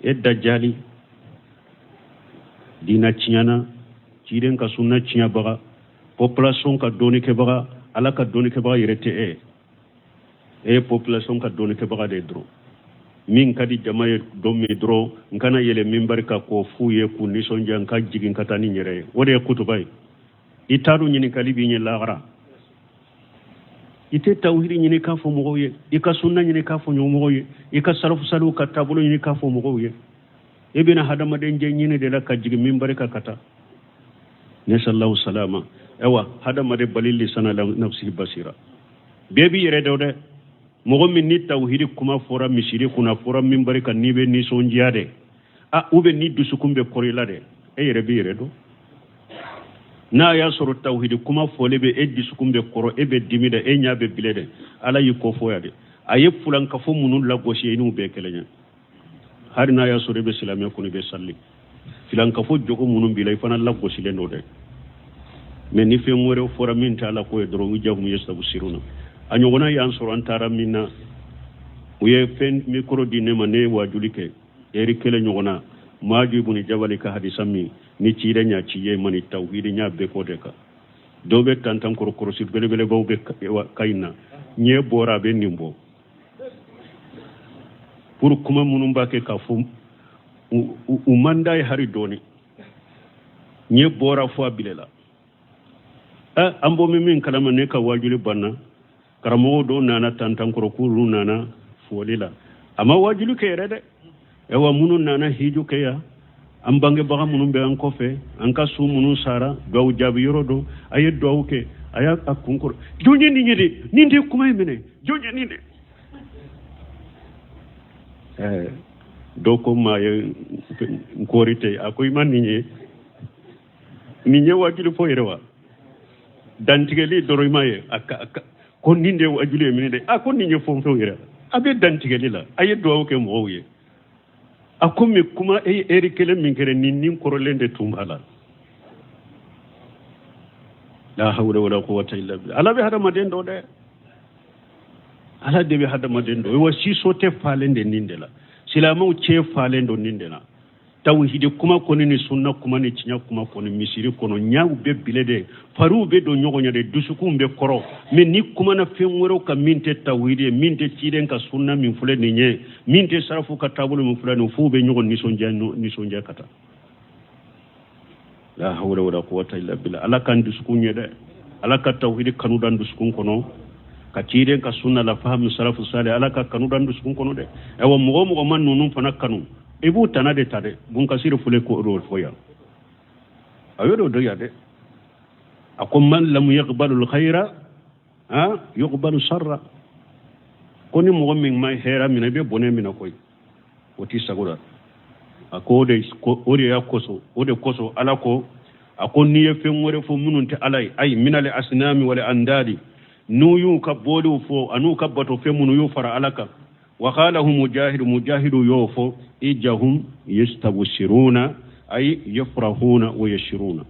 e dajjali dina cinyana ciiden ka sunna cinya baga population ka doni ke baga ala ka doni ke baga yere te population ka doni ke baga de dro min kadi jamaye domi dro ngana yele mimbarka ko fuye ku nisonja nka jigin katani nyere wode kutubay itaru nyini kalibi nyi lagara ite tawhiri nyini kafo mogoye ika sunna nyini kafo nyomogoye ika salafu salu ka tabulu nyini kafo mogoye ibina hadama den je nyini de la ka jigi mimbari ka kata nasallahu salama ewa hadama de balili sana la nafsi basira bebi yere dawde mogo min ni tawhiri kuma fora misiri kuna fora mimbari ka nibe ni sonjiade ube ni dusukumbe korila de yere be yere do na ya soro tawhid kuma folebe e dusukumbe koro ebe dimida e nyabe bilede ala yiko foya de aye fulan ka fo munun la goshe inu be kelenya har na ya soro be silame ko ni be salli filan ka fo jogo munun bilay fana la goshe le no de mais ni fe ngore fora min ta la ko e doro wujahum yastabu siruna anyo wona yan soro antara minna uye fen mikro di nema ne wajulike eri kele nyogona majibu ni jabali ka hadisami ni ciire nya ciye mani tawhid nya be ko de ka dobe tantam koro koro sit bele bele bawbe kayna nye bora be nimbo pour kuma munum ba ke ka fu u manday hari doni nye bora fo bilela ambo min kalama ne ka wajuli banna karamo do nana tantam koro kuru nana folila ama wajulu ke rede ewa munun nana hiju ke ya ambange baga munun be an kofe an ka su munun sara do jabi yorodo aye do ke aya akunkor jonye ni nyede ninde kuma mene jonye ninde do ko maye ngorite akoy man ni nye wajulu fo yerewa dantigeli doroy maye aka kon ninde wajulu mene de akon ni nye fo yere abe dantigeli la aye do ke mo ye akome kuma eri kele minkere nin korolende tumbala la hawla wala quwwata illa billah ala be hada madendo de ala de be hada madendo wa si sote falende nindela silama che falendo nindela tawhid kuma koni ni sunna kuma ni cinya kuma koni misiri kono nyaaw be bilede faru be do nyogo nyade dusukum be koro men ni kuma na fenworo ka minte tawhid minte ciden ka sunna min fule ni nye minte sarafu ka tabulu min fule no fu be nyogo ni sonja kata la hawla wala quwwata illa billah ala kan dusukun nyede ala ka tawhid kanu dan dusukun kono ka ciden ka sunna la fahmu sarafu salih ala ka kanu dan dusukun kono de ewa mo man nunun fana kanu ibu tanade tade bun kasire fule ko ro foya ayodo do yade akum man lam yaqbalu alkhayra yuqbalu sharra koni mo min may hera min be bone min koy woti sagura akode ko ori yakoso ode koso alako akon niye fenwore fo mununte alay ay minale asnami wala andadi nuyu ka bodu fo anu ka bato fe munu yu fara alaka وقاله مجاهد يوفو إجهم يستبشرون أي يفرحون ويشرون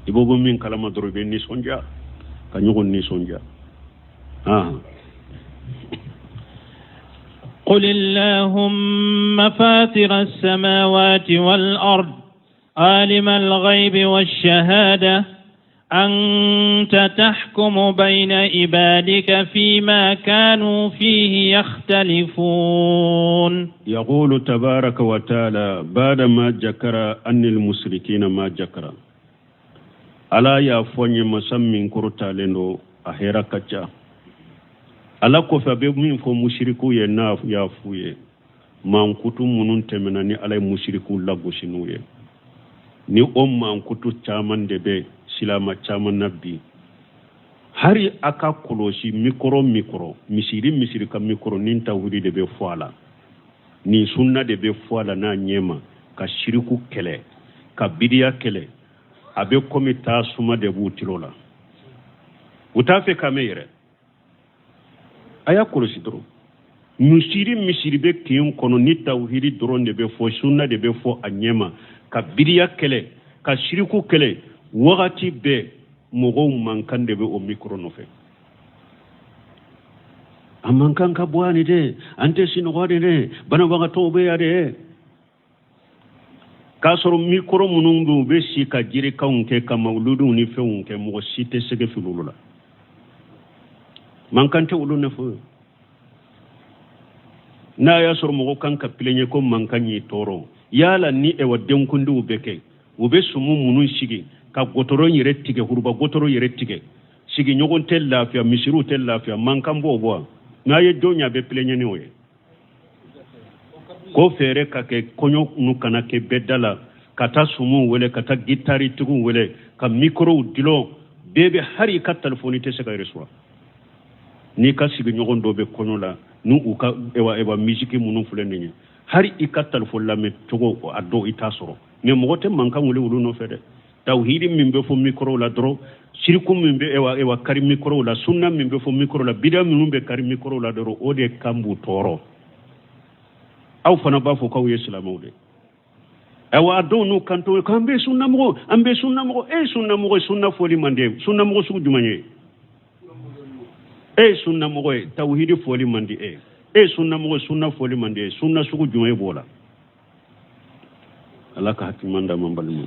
يبقى من كلمة ضربين نسونجا كان يقول نسونجا قل اللهم فاطر السماوات والأرض عالم الغيب والشهادة أنت تحكم بين عبادك فيما كانوا فيه يختلفون يقول تبارك وتعالى بعدما ذكر أن المشركين ما ذكر ألا يفوني مسمين كرتا لنو أهيرا كتشا ألا كفا بمين فو مشركو يناف يافوye mankutu munun temenani alay mushriku lagoshinuye ni mankutu chaman debe silama chaman nabbi hari aka koloshi mikro misiri ka mikro nin tawhid de be foala ni sunna de be foala na nyema ka shiriku kele ka bidiya kele abe komita suma de butilola utafe kamere aya koloshi dro misiri be kiyon kono ni tawhid dron de be fo sunna de be fo anyema ka bidiya kele ka shiriku kele wakati be mogo mankan de be o micro no fe amankan ka boani de ante sino gode de bana waga to be ya de ka soro micro munungu be si ka jiri kaunke ka mawludu ni fe unke mo site sege filulula mankan te ulu ne fo na ya soro mogo kan ka pilenye ko mankan yi toro yala ni e wadden kundu beke ube sumu munun shigi ka gotoro yere tige huruba gotoro yere tige sigi nyogon tel lafiya misiru tel lafiya mankan bo na ye donya be plenye ni oye ko fere ka ke konyo nu kana ke bedala kata sumu wele kata gitari tugu wele ka micro dilo bebe hari ka telefoni te seka reswa ni ka sigi nyogon do be konyo la nu uka ewa musique munu fuleni hari ikatal follame togo addo itasoro ne mogote manka wuli wulu no fede tawhidi min be fo micro la dro shirku min be ewa kari micro la sunna min be fo micro la bidam min be kari micro la dro ode kambu toro aw fana ba fo kaw islamawde ewa addo no kanto kambe sunna mo ambe sunna mo sunna foli mande sunna mo su jumanye sunna mo tawhidi foli mande sunna mo sunna foli mande sunna su jumanye bola alaka hatimanda mambalmu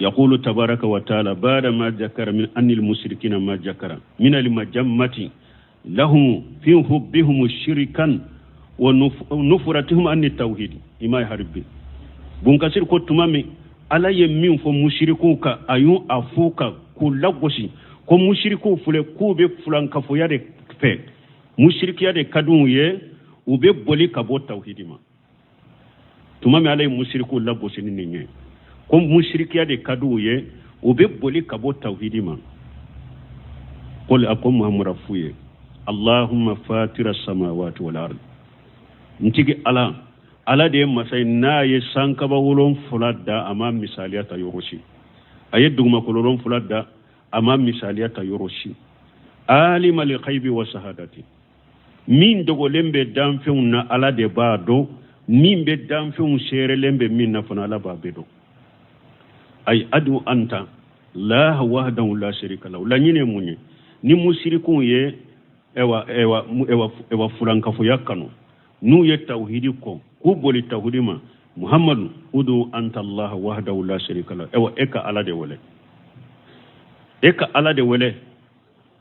يقول تبارك وتعالى بعد ما ذكر من أن المشركين ما ذكر من المجمة لهم في حبهم الشركا ونفرتهم عن التوحيد إما يحرب بنكسر كتمامي على يمين فمشركوك أيون أفوك كل وشي كم مشركو فل كوب فلان كفويا de fe mushrikiya de kadun ye ube boli kabo tawhid ma tumami alay mushriku lagosi ni nye comme mushrikiya de kadu ye ube boli kabo tawhid ma qul akum muhammad fuye allahumma fatira samawati wal ard ntigi ala de masay na ye sankaba wolon fulada ama misaliyata yoroshi ayeduma kolon fulada ama misaliyata yoroshi alima li khaybi wa shahadati min dogo lembe damfeun na ala de bado min be damfeun shere lembe min na fana ala babedo ay adu anta la wahdahu la sharika lahu la nyine munye ni musirikun ye ewa fulanka fo yakano nu ye tawhidi ko ku boli tawhidima muhammadu udu anta allah wahdahu la sharika lahu ewa eka ala de wele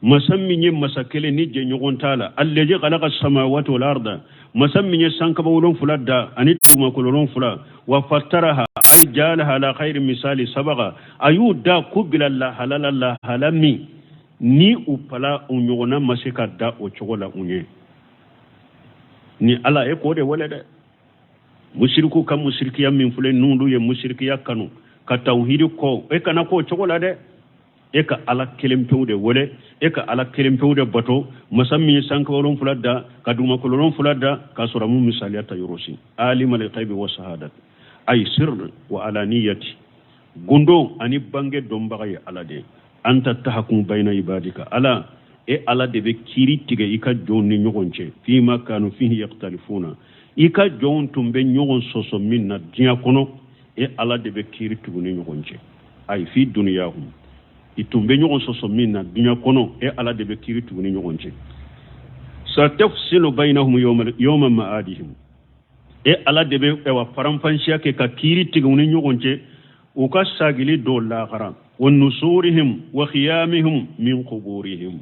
masamminye masakele ni je nyogon tala allazi khalaqa as-samawati wal arda masamminye sankaba wolon fulada ani tuma kolon fula wa fattaraha jalaha ala khairi misali sabaga ayuda kubila la halala la halami ni upala unyogona masika da o chogola unye ni ala e ko de wala de mushriku kam mushriki yam min fule nundu ye mushriki yakanu ka tawhid ko e kana ko chogola de e ka ala kelempewde wole e ka ala kelempewde bato masammi sankawron fulada ka duma kolon fulada ka sura mu misaliyata yorosi alim al ghaibi wa shahadat ay sirr wa alaniyati gundo ani bange dombaga ya alade anta tahkum bayna ibadika ala e ala de be kiri tige ika jonni nyogonche fi ma kanu fihi yaqtalifuna ika jon tumbe nyogon soso minna diya kono e ala de be kiri tuguni nyogonche ay fi dunyahum itumbe nyogon soso minna dunya kono e ala de be kiri tuguni nyogonche sa tafsilu bainahum yawma ma'adihim e ala de be e wa faramfansiya ke ka kiri tuguni nyogonche o ka sagili do la gara wa nusurihim wa khiyamihim min quburihim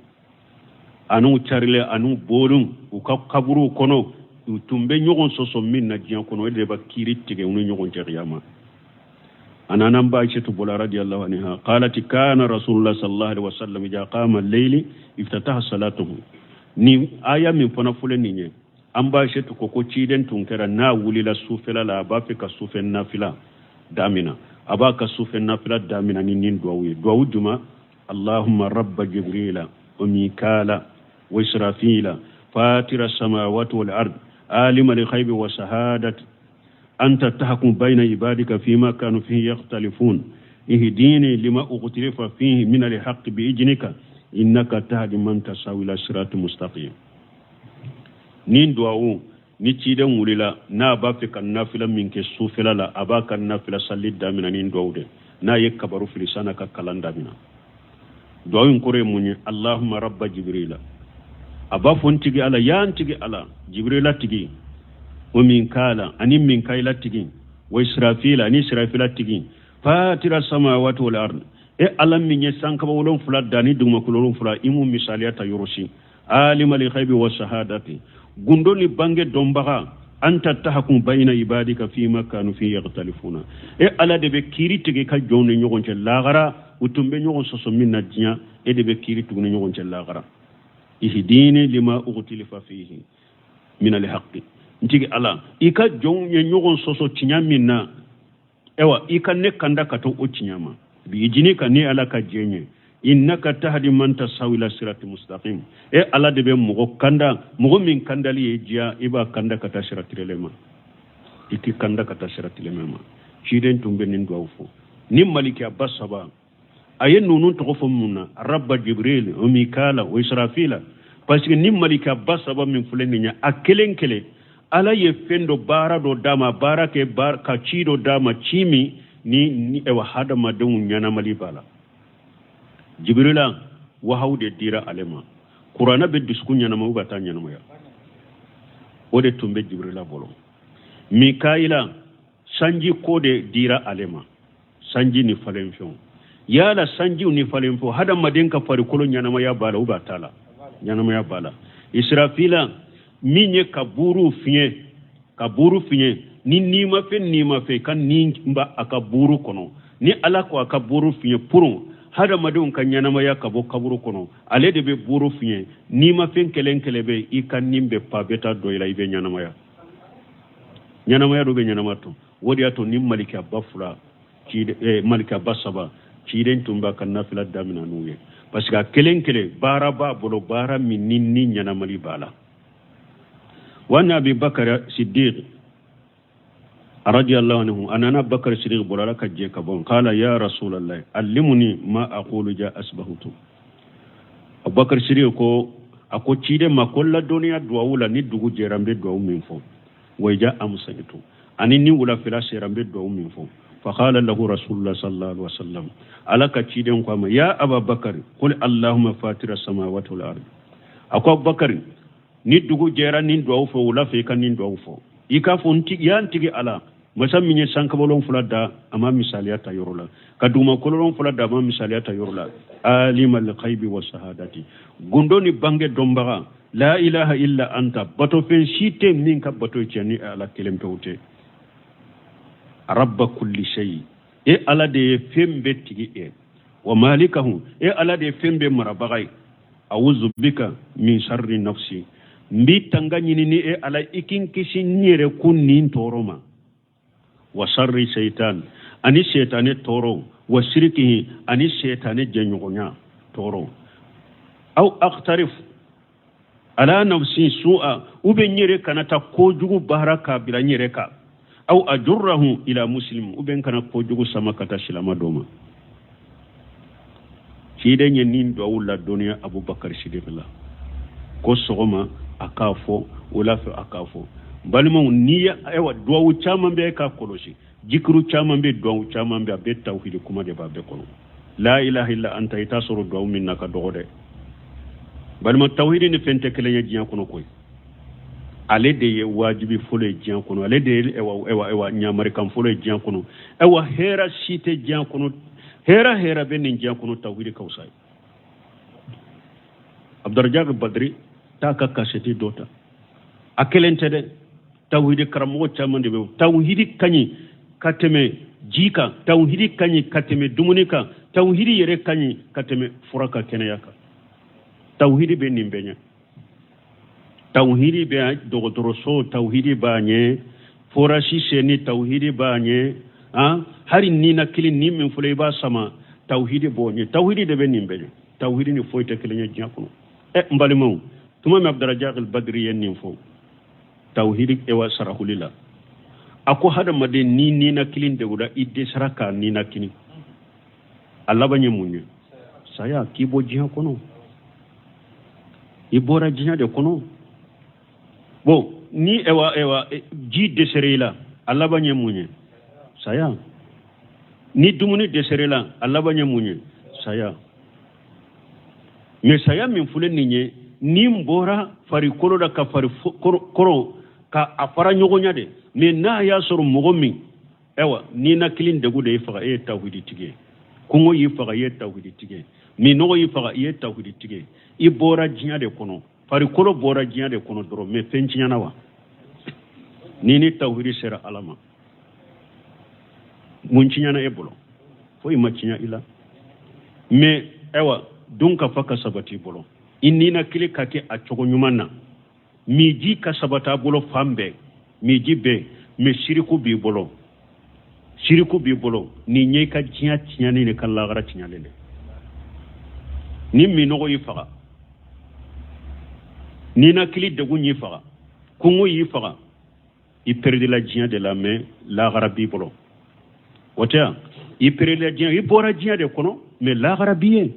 anu charle anu bolum o ka kaburu kono tumbe nyogon soso minna dinya kono e de ba kiri tuguni nyogonche qiyama أنا نبأ عائشة بولا رضي الله عنها قالت كان رسول الله صلى الله عليه وسلم إذا قام الليل افتتح صلاته ni aya min fana fulani ne an ba shi to koko ciden tunkara na wuli la sufela la ba fi ka sufen nafila damina aba ka sufen nafila damina ni nin duwawu juma allahumma rabba jibrila wa mikala wa israfila fatira samawati wal ard alima li ghaibi wa shahadati أنت تحكم بين عبادك فيما كانوا فيه يختلفون اهديني لما اختلف فيه من الحق بإذنك إنك تهدي من تشاء إلى صراط مستقيم نين دعاو نتيدا وللا نا بافك النافلة منك سوفلا لا أباك النافلة صلي دامنا نين دعاو دي نا يكبروا في لسانك كلام دامنا دعاو ينكري مني اللهم رب جبريل أبا فنتيجي على يانتيجي على جبريل تيجي ومن كالا أني من كايلا تجين وإسرافيل أني إسرافيل تجين فاتر السماوات والأرض ألم من يسان كبولون فلا داني دوما كلون فلا إمو مثاليات يروشي عالم الغيب والشهادة غندوني بانجي دومبغا أنت تحكم بين عبادك فيما كانوا فيه يختلفون ألا دبي كيري تجي كجون نيوغون جلاغرا وتمبي نيوغون سوسو من نجيا دبي كيري تجي نيوغون جلاغرا إهديني لما أختلف فيه من الحق ntigi ala ika jonye nyogon soso tinyamina ewa ika ne kanda kato o tinyama bi jini ka ni ala ka jenye innaka tahdi man tasawi ila sirati mustaqim ala de be mugo kanda mugo min kandali ejiya iba kanda kata sirati relema iti kanda kata sirati lemema ciden tumbe nin do fo nim maliki abbas saba ayen nunun to fo munna rabba jibril o mikala o israfila parce que nim maliki abbas saba min fuleni nya akelen kele ala ye fendo bara do dama bara ke bar ka cido dama cimi ni e wa hada madun nyana mali bala jibrila wa hawde dira alema qur'ana be diskun nyana ma ubata nyana ma ya ode tumbe jibrila bolo mikaila sanji kode dira alema sanji ni falemfo yala sanji ni falemfo hada madenka fari kolo nyana ma ya bala ubatala nyana ma ya bala israfila minye kaburu finye ni nima fe kan ni mba akaburu kono ni ala ko akaburu finye puru hada madun kan nyana ma ya kabo kaburu kono ale de be buru finye nima fen kelen kelebe ikan nimbe pa beta do ila ibe nyana ma ya do be nyana mato wodi ato nim malika bafula ci malika basaba ci den tumba kan nafila damina nuye parce que kelen kele bara ba bolo bara min ni nyana mali bala وأن أبي بكر صديق رضي الله عنه أنا بكر صديق بولا كجيك بون قال يا رسول الله علمني ما أقول جاء أصبحت أبو بكر صديق أكو تشيد ما كل الدنيا دعوة ندعو جرام بدعو من فوق وجاء أمسكت أني نقول فلا سيرام بدعو من فوق فقال له رسول الله صلى الله عليه وسلم على كتشيد قام يا أبا بكر قل اللهم فاطر السماوات والأرض أكو أبو بكر ni dugu jera ni do fo wala fe kan ni do fo ika fo ntigi ya ntigi ala masam minye sankabolon fulada ama misaliyata yorola kaduma kolon fulada ama misaliyata yorola alimal ghaibi was shahadati gondoni bange dombaga la ilaha illa anta bato fen shite min ka bato chani ala kelem tawte rabba kulli shay e ala de fembe tigi e wa malikahu e ala de fembe marabagay a'udhu bika min sharri nafsi mbi tanganyini ni e ala ikin kisi nyere kunnin toroma wa sharri shaytan ani shaytane toro wa shirkihi ani shaytane jenyonya toro aw aqtarif ala nafsi su'a ube nyere kanata kojugu baraka bila nyere ka aw ajurrahu ila muslim ube kana kojugu samakata shilama doma cide nyenin do wala dunya abubakar sidibla ko sogoma akafo wala fa akafo balmo niya ewa do chama be ka koloshi jikru chama be do chama be be tawhid kuma de babbe kono la ilaha illa anta itasuru do minna ka dogode balmo tawhid ni fente kele jiyan kono koy ale de ye wajibi fole jiyan kono ale de ewa nyamari kam fole jiyan kono ewa hera site jiyan kono hera be nin jiyan kono tawhid kawsay abdurrazzaq badri ta ka kaseti dota akelente de tawhid karamo chamande be tawhid kanyi kateme jika tawhid kanyi kateme dumunika tawhid yere kanyi kateme furaka keneyaka tawhid be nimbenya tawhid be dogotoro so tawhid banye forashi sheni tawhid banye hari nina kili ni min fulay ba sama tawhid bonye tawhid de be nimbenya tawhid ni foyta kelenya jakuno mbalimo tuma mi abdurrazzaq al-badri yenni fo tawhid e wa sarahulila ako hada made ni na kilin de guda idde saraka ni na kini Allah banye munye saya kibo jiha kono ibora jiha de kono bo ni ewa ji de serela Allah banye munye saya ni dumuni de serela Allah banye munye saya me saya min fulen ninye ni mbora fari kolo da ka fari koro ka afara nyogonya de me na ya soro mogomi ewa ni na kilin de gude ifa e tawhidi tige kungo yifa e tawhidi tige mi no yifa e tawhidi tige i bora jinya de kono fari kolo bora jinya de kono doro me penchinya nawa ni tawhidi sera alama munchinya na ebolo fo imachinya ila me ewa dunka faka sabati bolo inni na kili kake a chogo nyumanna miji ka sabata bolo fambe miji be me shiriku bi bolo ni nye ka jinya ni kan lagara jinya lele ni mi no yi faga ni na kili de gunyi faga kungu yi faga i perdi la diɲɛ de la mais lahara b'i bolo o tɛ yan i perdi la diɲɛ i bɔra diɲɛ de kɔnɔ mais lahara b'i ye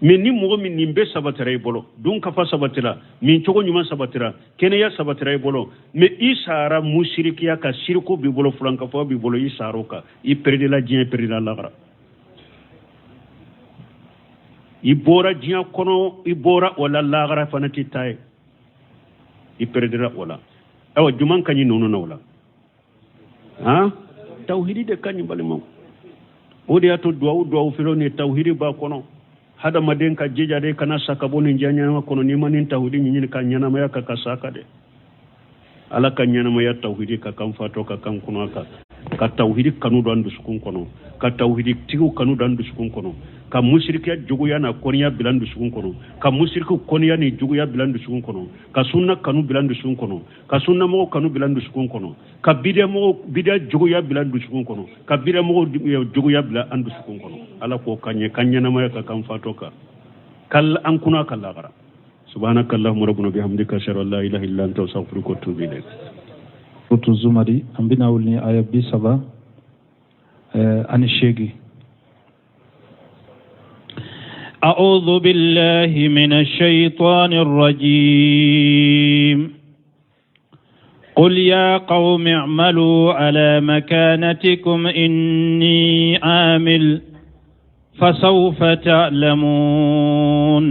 mais ni mɔgɔ min nin bɛɛ sabatira i bolo dun kafa sabatira min cogo ɲuman sabatira kɛnɛya sabatira i bolo mais i sara musirikiya ka siriko b'i bolo fulankafɔ b'i bolo i sara o kan i perdi la diɲɛ i perdi la lahara i bɔra diɲɛ kɔnɔ i bɔra o la lahara fana tɛ taa ye i perdira o la awa juman ka ɲi ninnu na o la han tawhidi de ka ɲi balimaw o de y'a to duwawu filo ni tawhidi b'a kɔnɔ hadamaden ka jija de kana sa ka bɔ nin diɲɛ ɲɛnama kɔnɔ n'i ma nin tawhidi ɲini ka ɲɛnamaya ka sa ka dɛ ala ka ɲɛnamaya tawhidi ka kan fatɔ ka kan kɔnɔ ka tawhidi kanu don an dusukun kɔnɔ ka tawhidi tigiw kanu don an dusukun kɔnɔ ka musirikiya juguya na kɔniya bila an dusukun kɔnɔ ka musirikiw kɔniya ni juguya bila an dusukun kɔnɔ ka sunna kanu bila an dusukun kɔnɔ ka sunnamɔgɔw kanu bila an dusukun kɔnɔ ka bidiya juguya bila an dusukun kɔnɔ ka bidiyamɔgɔw juguya bila an dusukun kɔnɔ ala k'o ka ɲɛ ka ɲɛnamaya ka kan fatɔ kan kal an kunna ka lagara subhanakallahumma rabbuna bihamdika ashhadu an la ilaha illa anta astaghfiruka wa atubu ilayk Suratu Zumari an bɛna wuli ni aya 30 ani 8. أعوذ بالله من الشيطان الرجيم قل يا قوم اعملوا على مكانتكم إني عامل فسوف تعلمون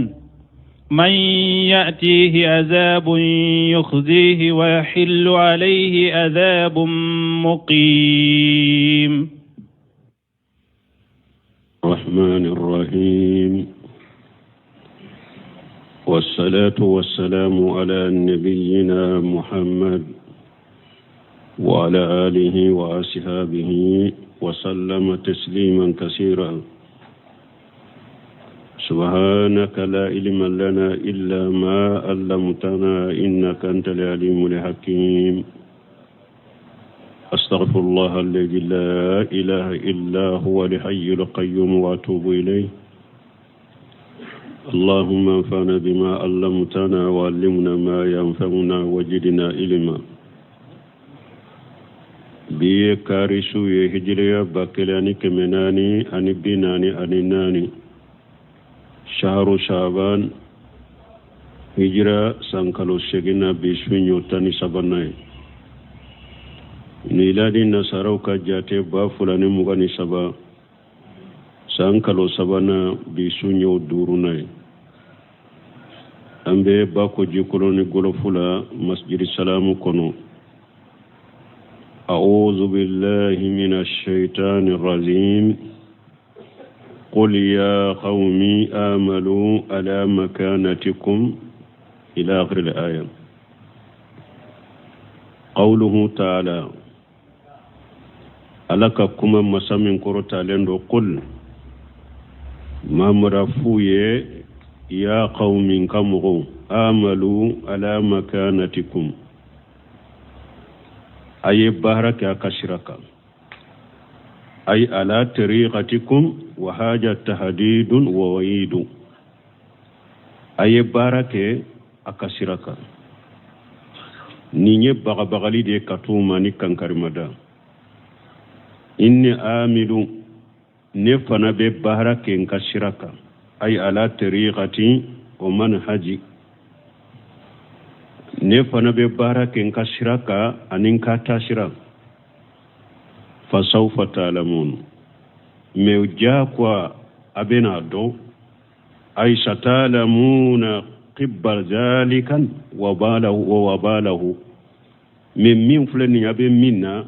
من يأتيه عذاب يخزيه ويحل عليه عذاب مقيم الرحمن الرحيم والصلاة والسلام على نبينا محمد وعلى آله وأصحابه وسلم تسليما كثيرا سبحانك لا علم لنا إلا ما علمتنا إنك أنت العليم الحكيم أستغفر الله الذي لا إله إلا هو الحي القيوم وأتوب إليه اللهم انفعنا بما علمتنا وعلمنا ما ينفعنا وزدنا علما بي كاريسو يهجريا باكلاني كمناني أني بناني أني ناني شهر شعبان هجرة سانكالو شغنا بيسوينيو تاني سباناي miladi nasaraw ka jate ba fulani mugani saba san kalo sabana bi sunyo durunai ambe ba ko jikoloni golo fula masjid salamu kono a'udhu billahi minash shaitanir rajim qul ya qaumi amalu ala makanatikum ila akhir al-aya qawluhu ta'ala alaka kuma masamin korota lendo qul mamra fuye ya qaumin kamugo amalu ala makanatikum ay baraka kashraka ay ala tariqatikum wa haja tahdidun wa waidu ay barake akashiraka ninye bagabagali de katuma ni kankarimada inni amilu ne fana be bahara ken ka shiraka ay ala tariqati wa manhaji ne fana be bahara ken ka shiraka anin ka tashira fa sawfa ta'lamun me kwa abena do ay satalamuna qibbal zalikan wa balahu min fulani abe minna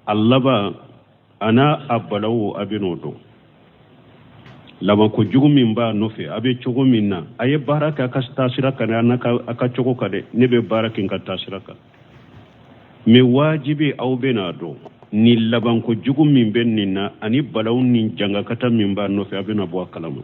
allaba ana abalawo abinodo lama ko jugumin ba nofe abe chogomin na aye baraka ka tasiraka na aka chogo kade nebe barakin ka tasiraka me wajibi au benado ni laban ko jugumin benina ani balawun ni janga kata min ba nofe abena bo kalama